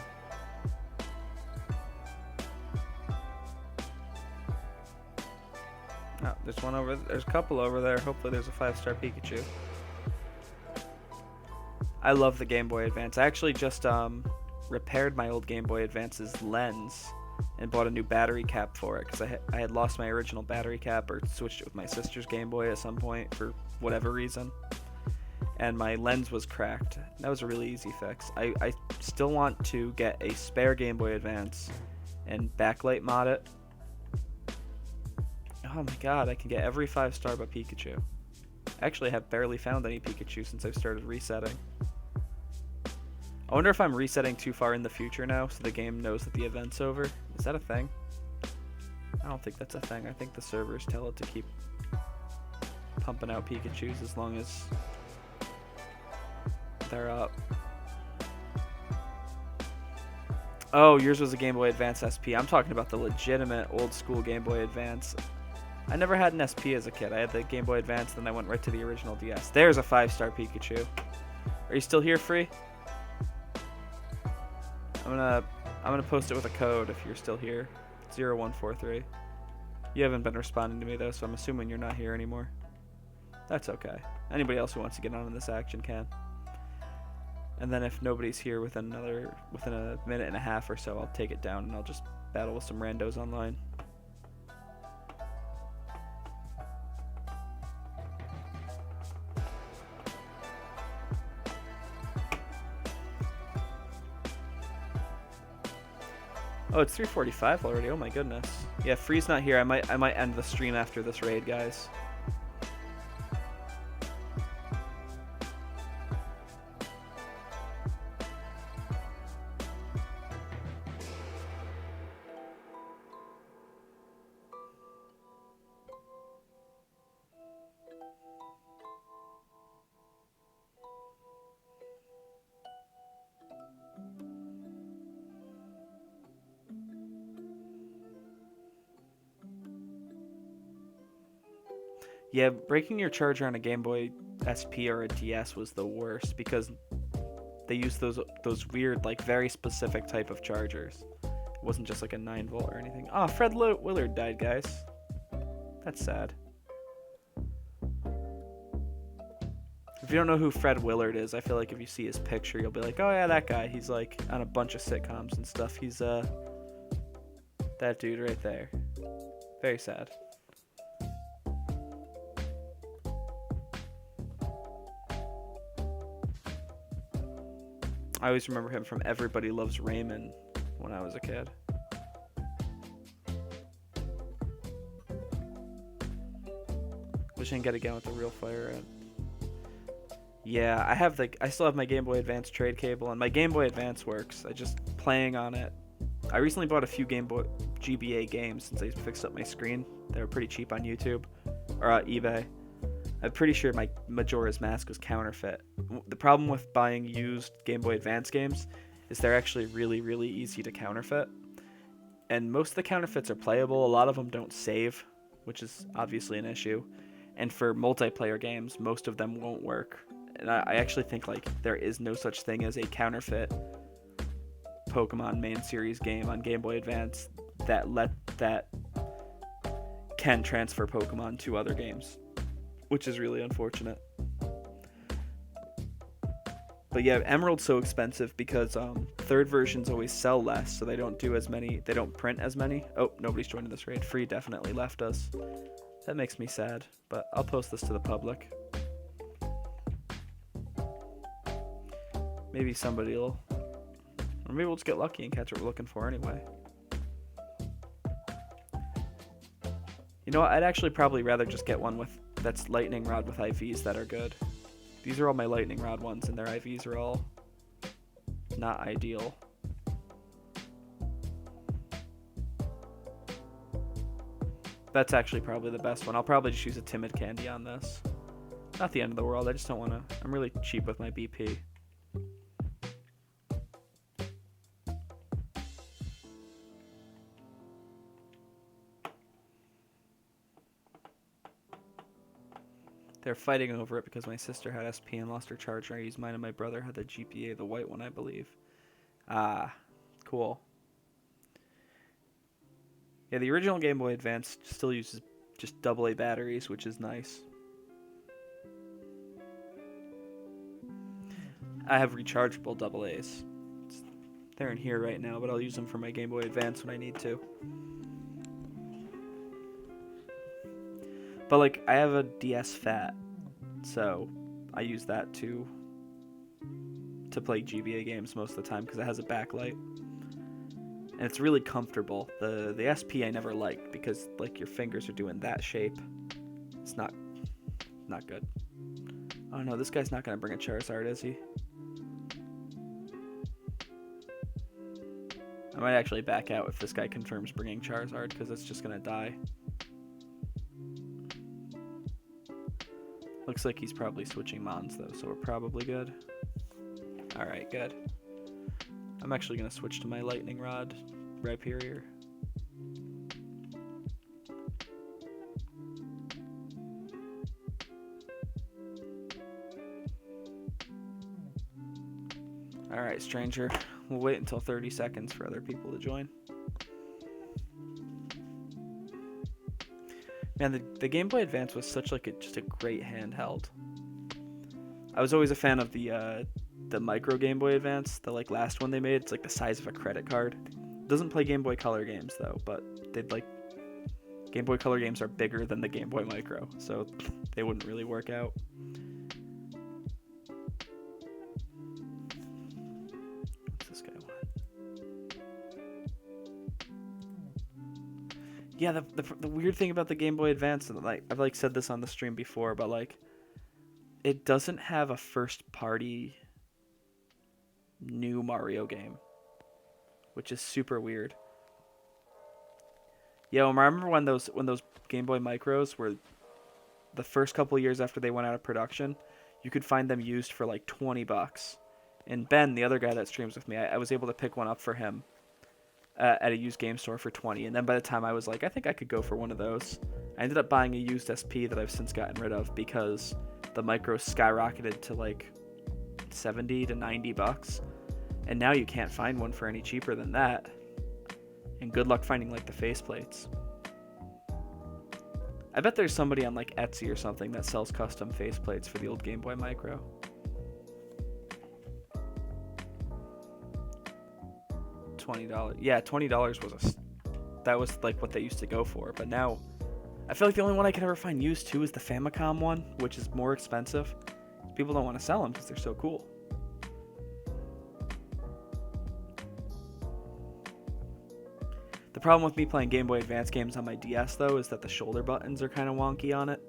Speaker 1: Oh, there's a couple over there. Hopefully there's a 5-star Pikachu. I love the Game Boy Advance. I actually just repaired my old Game Boy Advance's lens and bought a new battery cap for it because I had lost my original battery cap or switched it with my sister's Game Boy at some point for whatever reason. And my lens was cracked. That was a really easy fix. I still want to get a spare Game Boy Advance and backlight mod it. Oh my god, I can get every 5-star but Pikachu. Actually, I have barely found any Pikachu since I've started resetting. I wonder if I'm resetting too far in the future now so the game knows that the event's over. Is that a thing? I don't think that's a thing. I think the servers tell it to keep pumping out Pikachus as long as they're up. Oh, yours was a Game Boy Advance SP. I'm talking about the legitimate old school Game Boy Advance. I never had an SP as a kid. I had the Game Boy Advance, then I went right to the original DS. There's a 5-star Pikachu. Are you still here, Free? I'm gonna post it with a code if you're still here. 0143. You haven't been responding to me though, so I'm assuming you're not here anymore. That's okay. Anybody else who wants to get on in this action can. And then if nobody's here within a minute and a half or so, I'll take it down and I'll just battle with some randos online. Oh, it's 3:45 already. Oh my goodness. Yeah, Free's not here. I might end the stream after this raid, guys. Yeah, breaking your charger on a Game Boy SP or a DS was the worst because they used those weird, like, very specific type of chargers. It wasn't just like a 9-volt or anything. Oh, Fred Willard died, guys. That's sad. If you don't know who Fred Willard is, I feel like if you see his picture, you'll be like, oh yeah, that guy. He's like on a bunch of sitcoms and stuff. He's that dude right there. Very sad. I always remember him from Everybody Loves Raymond when I was a kid. Wish I can get again with the real fire red. Yeah, I still have my Game Boy Advance trade cable, and my Game Boy Advance works. I just playing on it. I recently bought a few Game Boy GBA games since I fixed up my screen. They were pretty cheap on YouTube or eBay. I'm pretty sure my Majora's Mask was counterfeit. The problem with buying used Game Boy Advance games is they're actually really, really easy to counterfeit. And most of the counterfeits are playable. A lot of them don't save, which is obviously an issue. And for multiplayer games, most of them won't work. And I actually think like there is no such thing as a counterfeit Pokemon main series game on Game Boy Advance that can transfer Pokemon to other games, which is really unfortunate. But yeah, Emerald's so expensive because third versions always sell less, so they don't print as many. Oh, nobody's joining this raid. Free definitely left us. That makes me sad, but I'll post this to the public. Maybe somebody will, or maybe we'll just get lucky and catch what we're looking for anyway. You know what? I'd actually probably rather just get one that's lightning rod with IVs that are good. These are all my lightning rod ones, and their IVs are all not ideal. That's actually probably the best one. I'll probably just use a Timid Candy on this. Not the end of the world. I just don't want to. I'm really cheap with my BP. They're fighting over it because my sister had SP and lost her charger. I used mine, and my brother had the GPA, the white one, I believe. Ah, cool. Yeah, the original Game Boy Advance still uses just AA batteries, which is nice. I have rechargeable AA's. They're in here right now, but I'll use them for my Game Boy Advance when I need to. But like, I have a DS Fat, so I use that to play GBA games most of the time because it has a backlight. And it's really comfortable. The SP I never liked because like your fingers are doing that shape. It's not good. Oh no, this guy's not gonna bring a Charizard, is he? I might actually back out if this guy confirms bringing Charizard because it's just gonna die. Looks like he's probably switching Mons though, so we're probably good. Alright, good. I'm actually going to switch to my Lightning Rod Rhyperior. Alright, stranger. We'll wait until 30 seconds for other people to join. Man, the Game Boy Advance was such like just a great handheld. I was always a fan of the micro Game Boy Advance, the like last one they made. It's like the size of a credit card. It doesn't play Game Boy Color games though, but they'd like Game Boy Color games are bigger than the Game Boy Micro, so they wouldn't really work out. What's this guy want? Yeah, the weird thing about the Game Boy Advance, and like I've like said this on the stream before, but like it doesn't have a first party new Mario game, which is super weird. Yeah, I remember when those Game Boy Micros were the first couple years after they went out of production, you could find them used for like $20. And Ben, the other guy that streams with me, I was able to pick one up for him at a used game store for $20. And then by the time I was like, I think I could go for one of those, I ended up buying a used SP that I've since gotten rid of because the Micros skyrocketed to like $70 to $90. And now you can't find one for any cheaper than that. And good luck finding like the faceplates. I bet there's somebody on like Etsy or something that sells custom faceplates for the old Game Boy Micro. $20. Yeah, $20 that was like what they used to go for. But now, I feel like the only one I can ever find used too is the Famicom one, which is more expensive. People don't want to sell them because they're so cool. The problem with me playing Game Boy Advance games on my DS, though, is that the shoulder buttons are kind of wonky on it.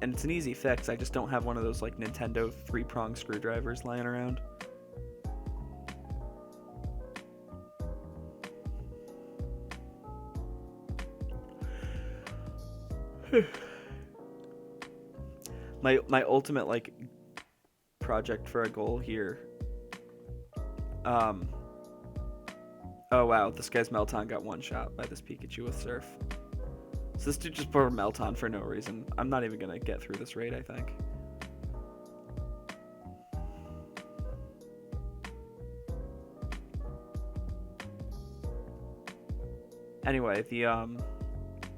Speaker 1: And it's an easy fix. I just don't have one of those like Nintendo 3-prong screwdrivers lying around. my ultimate like project for a goal here. Oh wow, this guy's Melton got one shot by this Pikachu with Surf. So this dude just put a Melton for no reason. I'm not even gonna get through this raid, I think. Anyway, the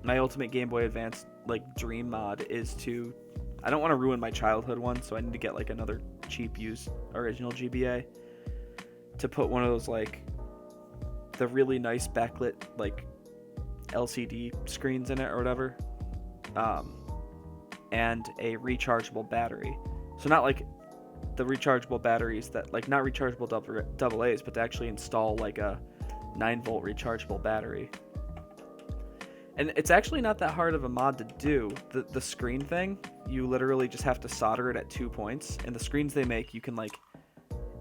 Speaker 1: my ultimate Game Boy Advance like dream mod is to, I don't want to ruin my childhood one, so I need to get like another cheap used original GBA to put one of those like the really nice backlit like LCD screens in it or whatever, and a rechargeable battery. So not like the rechargeable batteries that like not rechargeable double A's, but to actually install like a 9-volt rechargeable battery. And it's actually not that hard of a mod to do. The screen thing, you literally just have to solder it at 2 points. And the screens they make, you can like,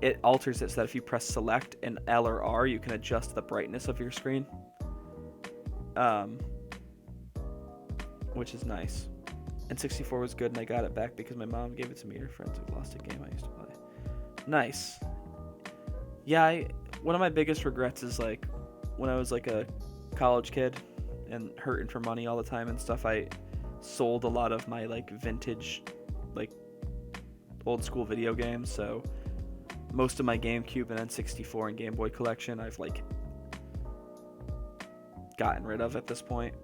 Speaker 1: it alters it so that if you press select and L or R, you can adjust the brightness of your screen. Which is nice. And 64 was good, and I got it back because my mom gave it to me. Her friends who lost a game I used to play. Nice. Yeah, one of my biggest regrets is like when I was like a college kid and hurting for money all the time and stuff, I sold a lot of my like vintage, like old school video games. So most of my GameCube and N64 and Game Boy collection I've like gotten rid of at this point.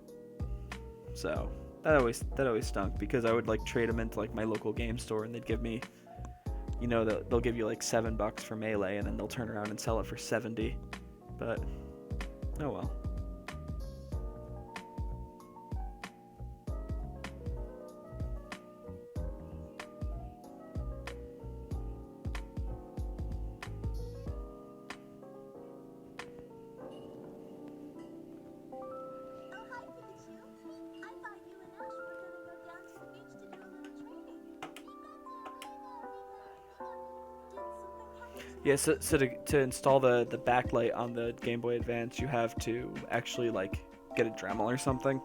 Speaker 1: So that always stunk because I would like trade them into like my local game store and they'd give me, you know, they'll give you like $7 for Melee and then they'll turn around and sell it for 70. But oh well. Yeah, so to install the backlight on the Game Boy Advance, you have to actually like get a Dremel or something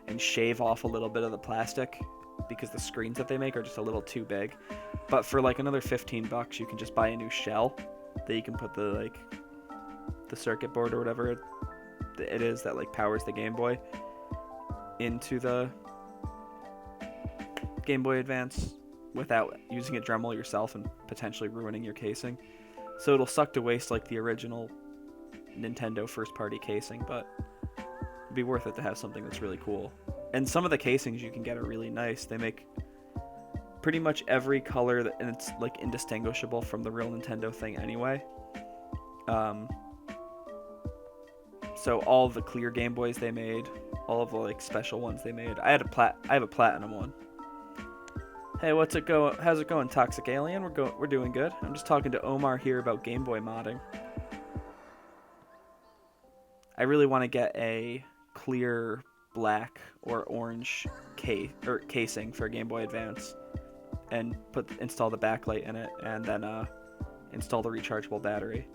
Speaker 1: and shave off a little bit of the plastic because the screens that they make are just a little too big. But for like another $15, you can just buy a new shell that you can put the circuit board or whatever it is that like powers the Game Boy into the Game Boy Advance without using a Dremel yourself and potentially ruining your casing. So it'll suck to waste like the original Nintendo first party casing, but it'd be worth it to have something that's really cool. And some of the casings you can get are really nice. They make pretty much every color and it's like indistinguishable from the real Nintendo thing anyway. So all the clear Game Boys they made, all of the like special ones they made. I have a platinum one. Hey, how's it going, Toxic Alien? We're doing good. I'm just talking to Omar here about Game Boy modding. I really want to get a clear black or orange casing for Game Boy Advance and install the backlight in it and then install the rechargeable battery.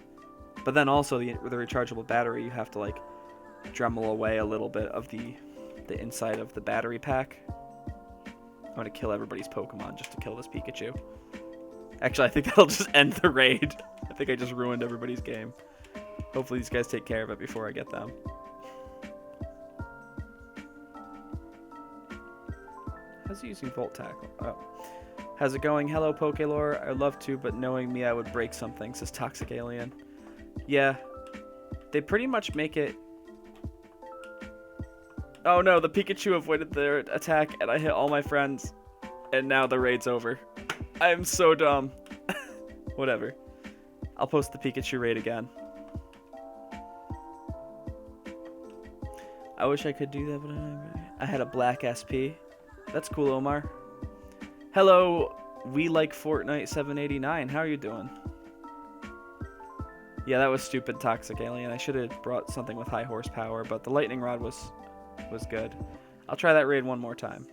Speaker 1: But then also the rechargeable battery, you have to like Dremel away a little bit of the inside of the battery pack. I'm gonna kill everybody's Pokemon just to kill this Pikachu. Actually, I think that'll just end the raid. I think I just ruined everybody's game. Hopefully these guys take care of it before I get them. How's he using Volt Tackle? Oh. How's it going? Hello, Pokelore. I'd love to, but knowing me, I would break something, says Toxic Alien. Yeah. They pretty much make it... Oh no, the Pikachu avoided their attack and I hit all my friends. And now the raid's over. I am so dumb. Whatever. I'll post the Pikachu raid again. I wish I could do that, but I had a black SP. That's cool, Omar. Hello, we like Fortnite 789. How are you doing? Yeah, that was stupid, Toxic Alien. I should have brought something with high horsepower, but the lightning rod was good. I'll try that raid one more time.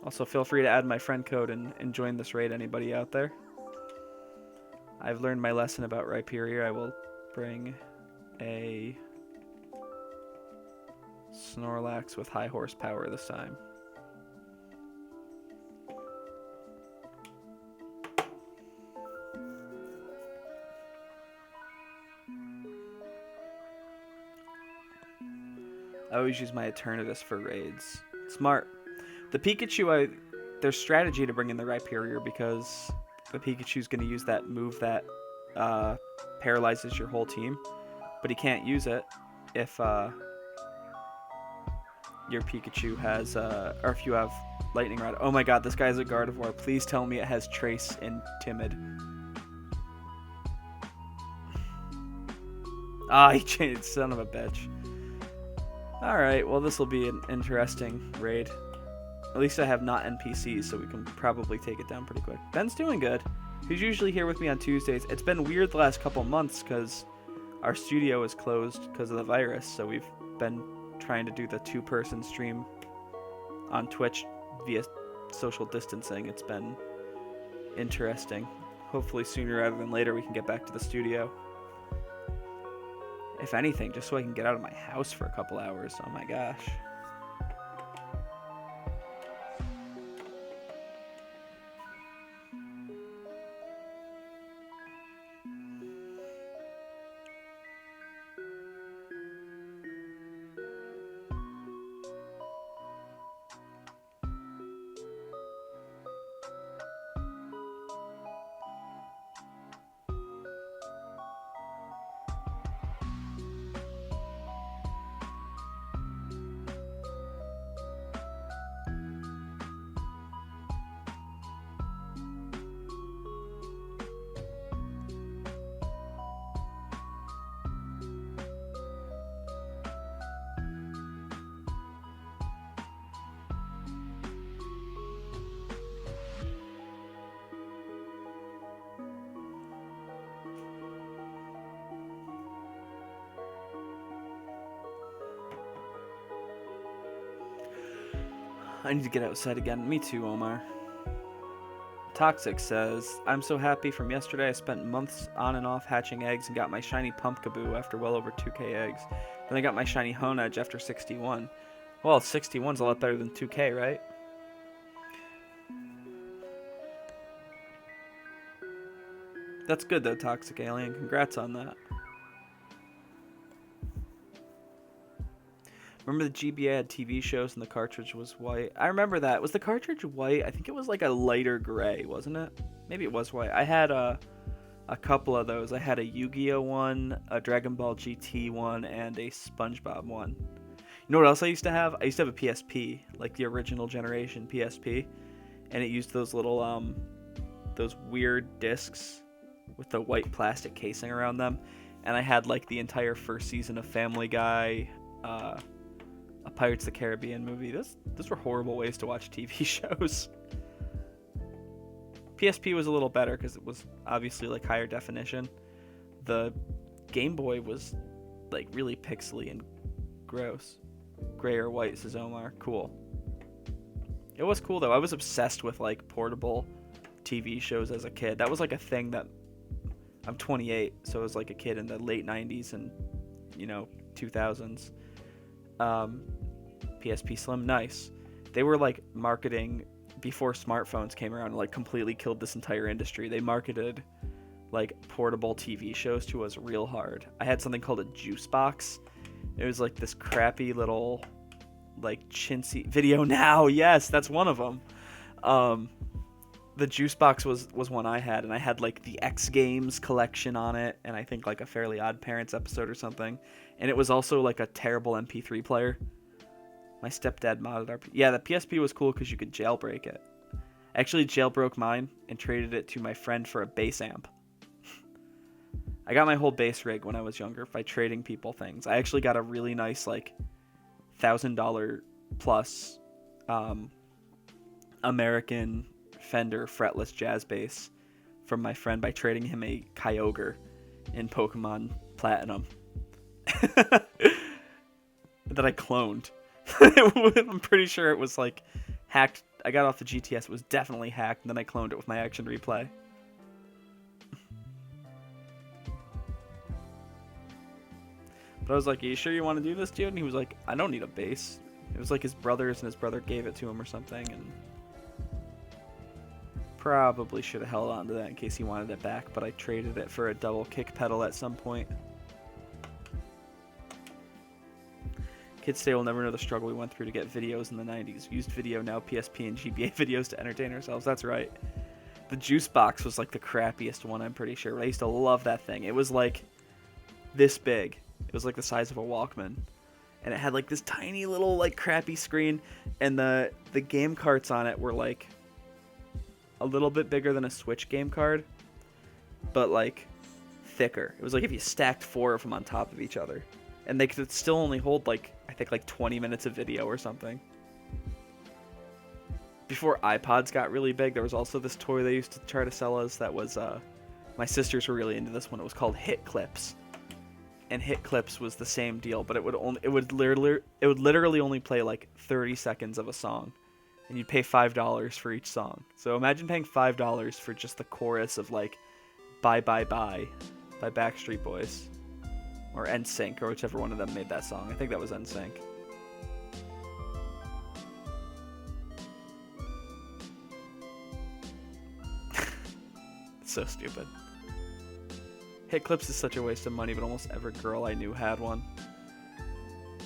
Speaker 1: Also, feel free to add my friend code and join this raid, anybody out there. I've learned my lesson about Rhyperior. I will bring a Snorlax with high horsepower this time. I always use my Eternatus for raids. Smart. The Pikachu, there's strategy to bring in the Rhyperior because the Pikachu's going to use that move that paralyzes your whole team, but he can't use it if your Pikachu has, or if you have Lightning Rod. Oh my god, this guy's a Gardevoir. Please tell me it has Trace and Timid. Ah, he changed, son of a bitch. Alright, well this will be an interesting raid. At least I have not NPCs, so we can probably take it down pretty quick. Ben's doing good. He's usually here with me on Tuesdays. It's been weird the last couple months because our studio is closed because of the virus, so we've been trying to do the 2-person stream on Twitch via social distancing. It's been interesting. Hopefully sooner rather than later we can get back to the studio. If anything, just so I can get out of my house for a couple hours. Oh my gosh. I need to get outside again. Me too, Omar. Toxic says, I'm so happy from yesterday. I spent months on and off hatching eggs and got my shiny Pumpkaboo after well over 2k eggs. Then I got my shiny Honedge after 61. Well, 61's a lot better than 2k, right? That's good though, Toxic Alien. Congrats on that. Remember the GBA had TV shows and the cartridge was white? I remember that. Was the cartridge white? I think it was like a lighter gray, wasn't it? Maybe it was white. I had a couple of those. I had a Yu-Gi-Oh one, a Dragon Ball GT one, and a SpongeBob one. You know what else I used to have? I used to have a PSP, like the original generation PSP, and it used those little those weird discs with the white plastic casing around them. And I had like the entire first season of Family Guy, a Pirates of the Caribbean movie. Those were horrible ways to watch TV shows. PSP was a little better because it was obviously like higher definition. The Game Boy was like really pixely and gross. Gray or white, says Omar. Cool. It was cool though. I was obsessed with like portable TV shows as a kid. That was like a thing that I'm 28, so I was like a kid in the late 90s and 2000s. PSP Slim, nice. They were like marketing before smartphones came around and like completely killed this entire industry. They marketed like portable TV shows to us real hard. I had something called a juice box. It was like this crappy little like chintzy Video Now. Yes, that's one of them. The juice box was one I had, and I had like the X Games collection on it, and I think like a Fairly Odd Parents episode or something. And it was also like a terrible MP3 player. My stepdad modded our... Yeah, the PSP was cool because you could jailbreak it. I actually jailbroke mine and traded it to my friend for a bass amp. I got my whole bass rig when I was younger by trading people things. I actually got a really nice like $1,000 plus American Fender fretless jazz bass from my friend by trading him a Kyogre in Pokemon Platinum that I cloned. I'm pretty sure it was like hacked. I got off the GTS. It was definitely hacked, and then I cloned it with my action replay. But I was like, "Are you sure you want to do this, dude?" And he was like, "I don't need a base." It was like his brother's, and his brother gave it to him or something, and probably should have held on to that in case he wanted it back, but I traded it for a double kick pedal at some point. Kids today will never know the struggle we went through to get videos in the 90s. Used video, now PSP and GBA videos to entertain ourselves. That's right. The juice box was like the crappiest one, I'm pretty sure. But I used to love that thing. It was like this big. It was like the size of a Walkman. And it had like this tiny little like crappy screen. And the game carts on it were like a little bit bigger than a Switch game card. But like thicker. It was like if you stacked 4 of them on top of each other. And they could still only hold like, I think like 20 minutes of video or something. Before iPods got really big, there was also this toy they used to try to sell us that was, my sisters were really into this one. It was called Hit Clips. And Hit Clips was the same deal, but it would literally only play like 30 seconds of a song. And you'd pay $5 for each song. So imagine paying $5 for just the chorus of like Bye Bye Bye by Backstreet Boys. Or NSYNC, or whichever one of them made that song. I think that was NSYNC. It's so stupid. Hit Clips is such a waste of money, but almost every girl I knew had one.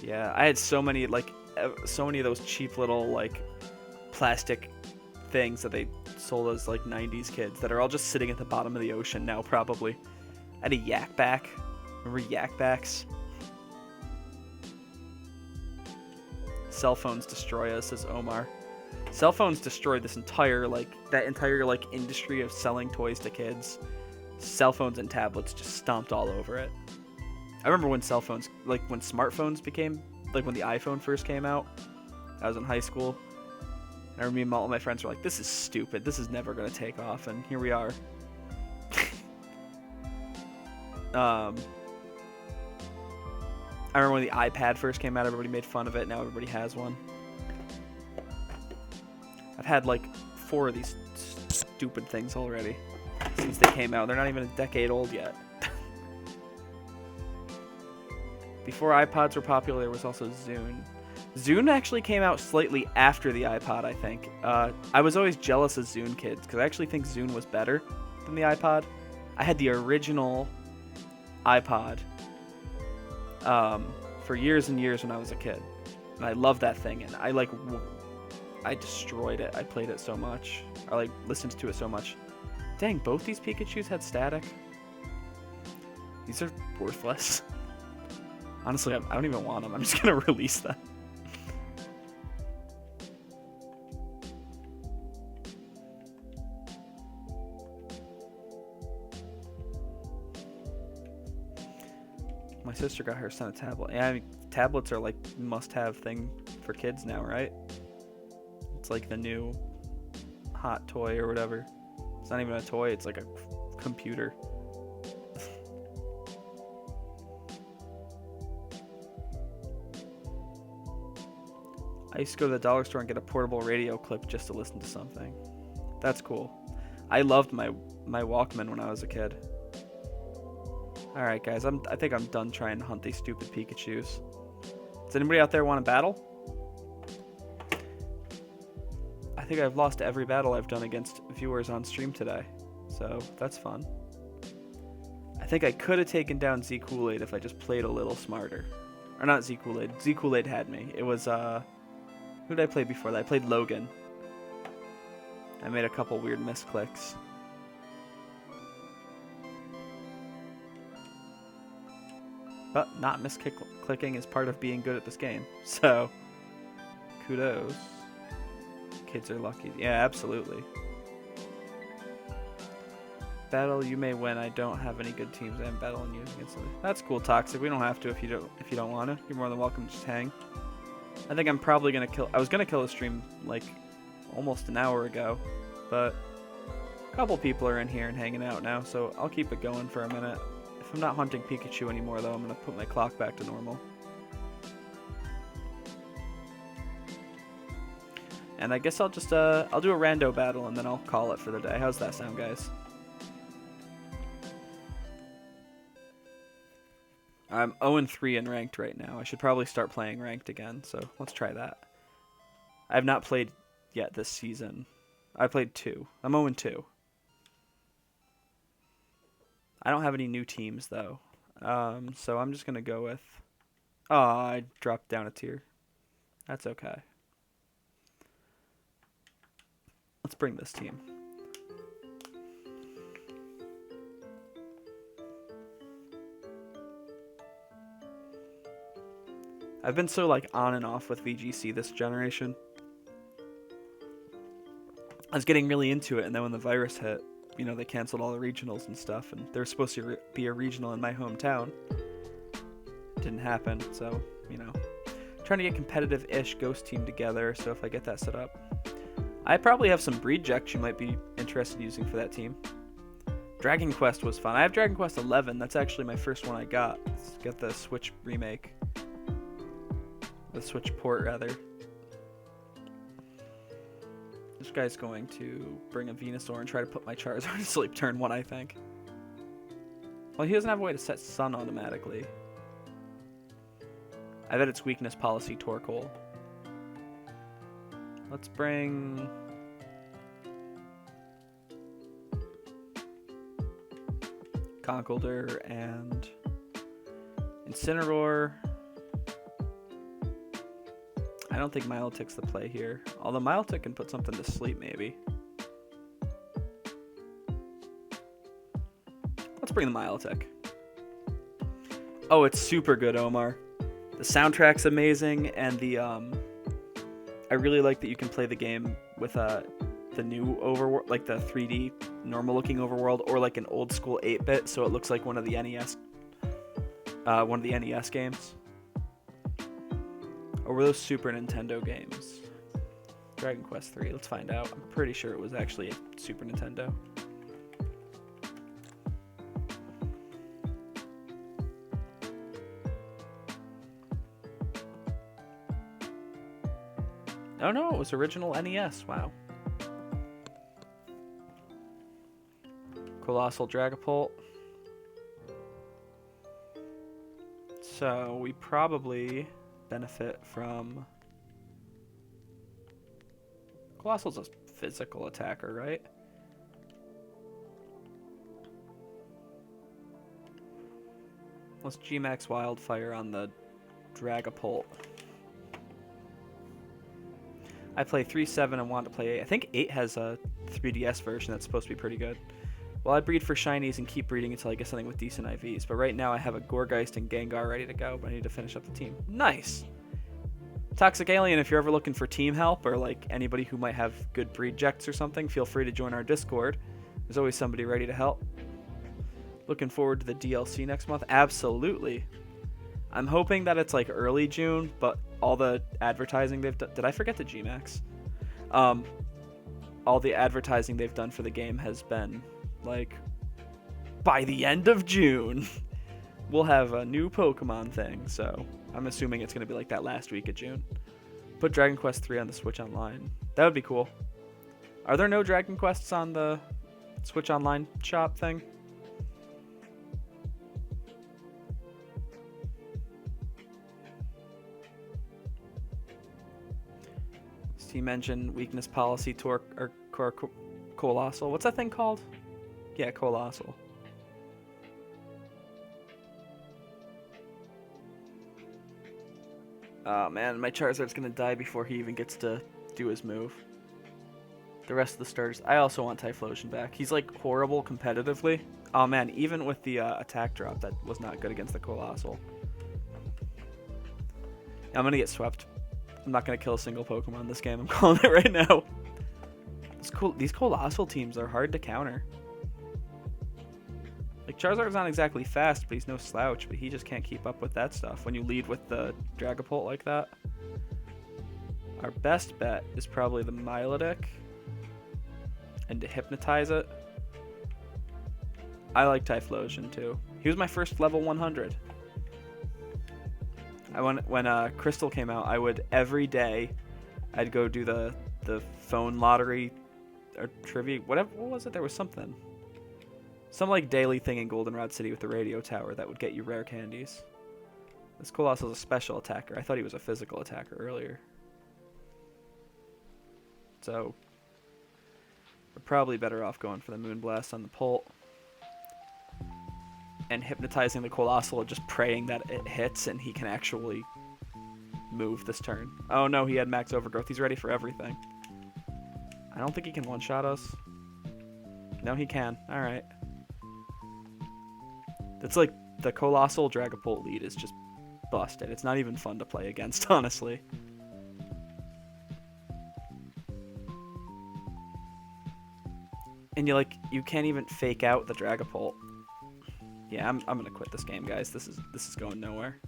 Speaker 1: Yeah, I had so many of those cheap little like plastic things that they sold as like 90s kids that are all just sitting at the bottom of the ocean now probably. I had a Yak Back. Remember Yak Backs? Cell phones destroy us, says Omar. Cell phones destroyed this entire industry of selling toys to kids. Cell phones and tablets just stomped all over it. I remember when cell phones, like when smartphones became, like when the iPhone first came out. I was in high school. And I remember me and all my friends were like, "This is stupid. This is never going to take off." And here we are. I remember when the iPad first came out, everybody made fun of it. Now everybody has one. I've had like 4 of these stupid things already since they came out. They're not even a decade old yet. Before iPods were popular, there was also Zune. Zune actually came out slightly after the iPod, I think. I was always jealous of Zune kids because I actually think Zune was better than the iPod. I had the original iPod for years and years when I was a kid, and I loved that thing, and I destroyed it. I played it so much, or like listened to it so much. Dang, both these Pikachus had static. These are worthless. Honestly, I don't even want them. I'm just gonna release them. My sister got her son a tablet. Yeah, I mean, tablets are like must-have thing for kids now, right? It's like the new hot toy or whatever. It's not even a toy, it's like a computer. I used to go to the dollar store and get a portable radio clip just to listen to something. That's cool. I loved my Walkman when I was a kid. Alright guys, I think I'm done trying to hunt these stupid Pikachus. Does anybody out there want to battle? I think I've lost every battle I've done against viewers on stream today. So, that's fun. I think I could have taken down Z Kool-Aid if I just played a little smarter. Or not Z Kool-Aid. Z Kool-Aid had me. It was, who did I play before that? I played Logan. I made a couple weird misclicks. But not misclicking is part of being good at this game. So, kudos. Kids are lucky. Yeah, absolutely. Battle, you may win. I don't have any good teams. I'm battling you against them. That's cool, Toxic. We don't have to if you don't want to. You're more than welcome to just hang. I think I'm probably gonna kill. I was gonna kill a stream like almost an hour ago, but A couple people are in here and hanging out now, so I'll keep it going for a minute. If I'm not hunting Pikachu anymore, though, I'm going to put my clock back to normal. And I guess I'll just, I'll do a rando battle and then I'll call it for the day. How's that sound, guys? I'm 0-3 in ranked right now. I should probably start playing ranked again, so let's try that. I have not played yet this season. I played 2. I'm 0-2. I don't have any new teams, though. So I'm just going to go with... Oh, I dropped down a tier. That's okay. Let's bring this team. I've been so like on and off with VGC this generation. I was getting really into it, and then when the virus hit, you know, they canceled all the regionals and stuff, and there was supposed to be a regional in my hometown. Didn't happen, so, you know. Trying to get competitive-ish Ghost team together, so if I get that set up. I probably have some breed jecks you might be interested in using for that team. Dragon Quest was fun. I have Dragon Quest 11. That's actually my first one I got. It's got the Switch remake. The Switch port, rather. This guy's going to bring a Venusaur and try to put my Charizard to sleep turn 1, I think. Well, he doesn't have a way to set Sun automatically. I bet it's weakness policy Torkoal. Let's bring... Conkeldurr and Incineroar. I don't think Milotic's the play here. Although Milotic can put something to sleep, maybe. Let's bring the Milotic. Oh, it's super good, Omar. The soundtrack's amazing, and the I really like that you can play the game with the new overworld, like the 3D normal-looking overworld, or like an old-school 8-bit, so it looks like one of the NES games. Or were those Super Nintendo games? Dragon Quest 3, let's find out. I'm pretty sure it was actually a Super Nintendo. Oh no, it was original NES, wow. Colossal Dragapult. So we probably benefit from... Colossal's a physical attacker, right? Let's G-Max Wildfire on the Dragapult. I play 3-7 and want to play 8. I think 8 has a 3DS version that's supposed to be pretty good. Well, I breed for shinies and keep breeding until I get something with decent IVs. But right now I have a Gourgeist and Gengar ready to go, but I need to finish up the team. Nice! Toxic Alien, if you're ever looking for team help, or like anybody who might have good breed jecks or something, feel free to join our Discord. There's always somebody ready to help. Looking forward to the DLC next month? Absolutely. I'm hoping that it's like early June, but all the advertising they've done... Did I forget the G-Max? All the advertising they've done for the game has been like, by the end of June, we'll have a new Pokemon thing, so I'm assuming it's going to be like that last week of June. Put Dragon Quest 3 on the Switch Online. That would be cool. Are there no Dragon Quests on the Switch Online shop thing? Team Engine, Weakness Policy, Torque, or Colossal. What's that thing called? Yeah, Colossal. Oh man, my Charizard's gonna die before he even gets to do his move. The rest of the starters. I also want Typhlosion back. He's like horrible competitively. Oh man, even with the attack drop, that was not good against the Colossal. I'm gonna get swept. I'm not going to kill a single Pokemon this game. I'm calling it right now. These Colossal teams are hard to counter. Like, Charizard's not exactly fast, but he's no slouch. But he just can't keep up with that stuff when you lead with the Dragapult like that. Our best bet is probably the Milotic. And to hypnotize it. I like Typhlosion too. He was my first level 100. When Crystal came out, I would every day, I'd go do the phone lottery or trivia. What was it? There was something. Some like daily thing in Goldenrod City with the radio tower that would get you rare candies. This Colossal is a special attacker. I thought he was a physical attacker earlier. So, we're probably better off going for the Moonblast on the Pult. And hypnotizing the Colossal and just praying that it hits and he can actually move this turn. Oh no, he had max overgrowth. He's ready for everything. I don't think he can one-shot us. No, he can. Alright. It's like the Colossal Dragapult lead is just busted. It's not even fun to play against, honestly. And you can't even fake out the Dragapult. Yeah, I'm gonna quit this game, guys. This is going nowhere.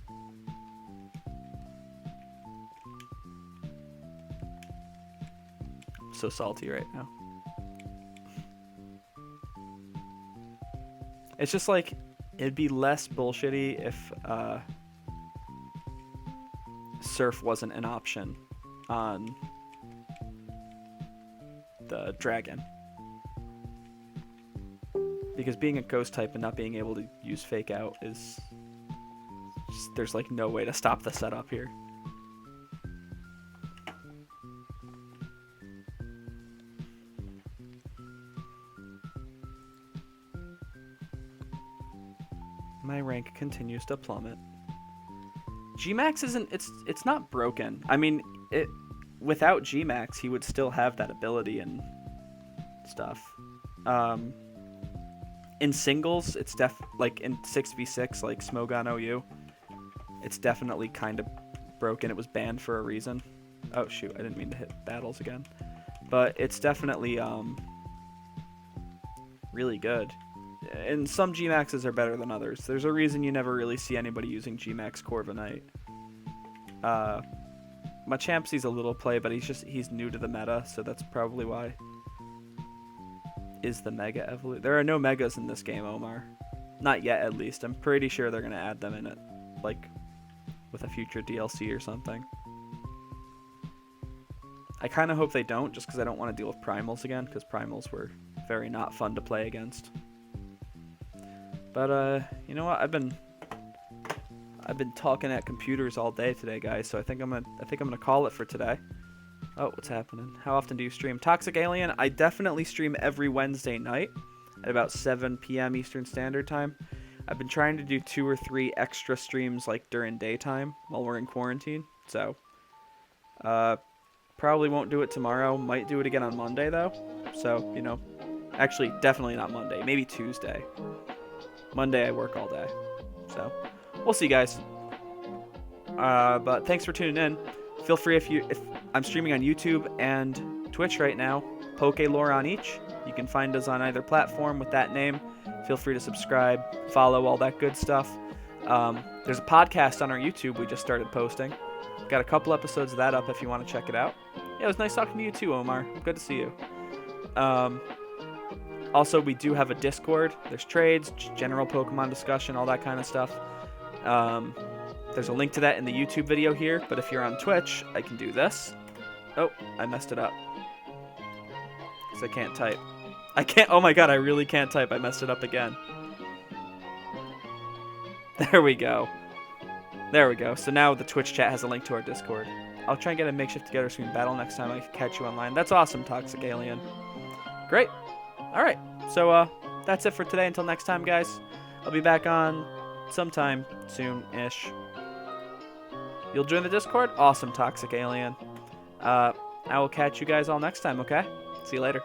Speaker 1: I'm so salty right now. It's just like it'd be less bullshitty if Surf wasn't an option on the Dragon. Because being a ghost type and not being able to use fake out is just, there's like no way to stop the setup here. My rank continues to plummet. Gmax isn't it's not broken. I mean, without Gmax he would still have that ability and stuff. In singles, it's like in 6v6, like Smogon OU, it's definitely kind of broken. It was banned for a reason. Oh shoot, I didn't mean to hit battles again. But it's definitely really good. And some Gmaxes are better than others. There's a reason you never really see anybody using Gmax Corviknight. Machampsy's a little play, but he's new to the meta, so that's probably why. Is the Mega Evolution? There are no Megas in this game, Omar. Not yet, at least. I'm pretty sure they're going to add them in it, like, with a future DLC or something. I kind of hope they don't, just because I don't want to deal with Primals again, because Primals were very not fun to play against. But, you know what? I've been talking at computers all day today, guys, so I think I'm gonna call it for today. Oh, what's happening? How often do you stream? Toxic Alien, I definitely stream every Wednesday night at about 7 p.m. Eastern Standard Time. I've been trying to do 2 or 3 extra streams like during daytime while we're in quarantine. So, probably won't do it tomorrow. Might do it again on Monday though. So, you know, actually definitely not Monday. Maybe Tuesday. Monday I work all day. So, we'll see, guys. But thanks for tuning in. Feel free if I'm streaming on YouTube and Twitch right now, Pokelore on each. You can find us on either platform with that name. Feel free to subscribe, follow, all that good stuff. There's a podcast on our YouTube we just started posting. Got a couple episodes of that up if you want to check it out. Yeah, it was nice talking to you too, Omar. Good to see you. Also, we do have a Discord. There's trades, general Pokemon discussion, all that kind of stuff. There's a link to that in the YouTube video here, but if you're on Twitch, I can do this. Oh, I messed it up. Because I can't type. Oh my god, I really can't type. I messed it up again. There we go. There we go. So now the Twitch chat has a link to our Discord. I'll try and get a makeshift together so we can battle next time I catch you online. That's awesome, Toxic Alien. Great. Alright, so that's it for today. Until next time, guys. I'll be back on sometime soon-ish. You'll join the Discord? Awesome, Toxic Alien. I will catch you guys all next time, okay? See you later.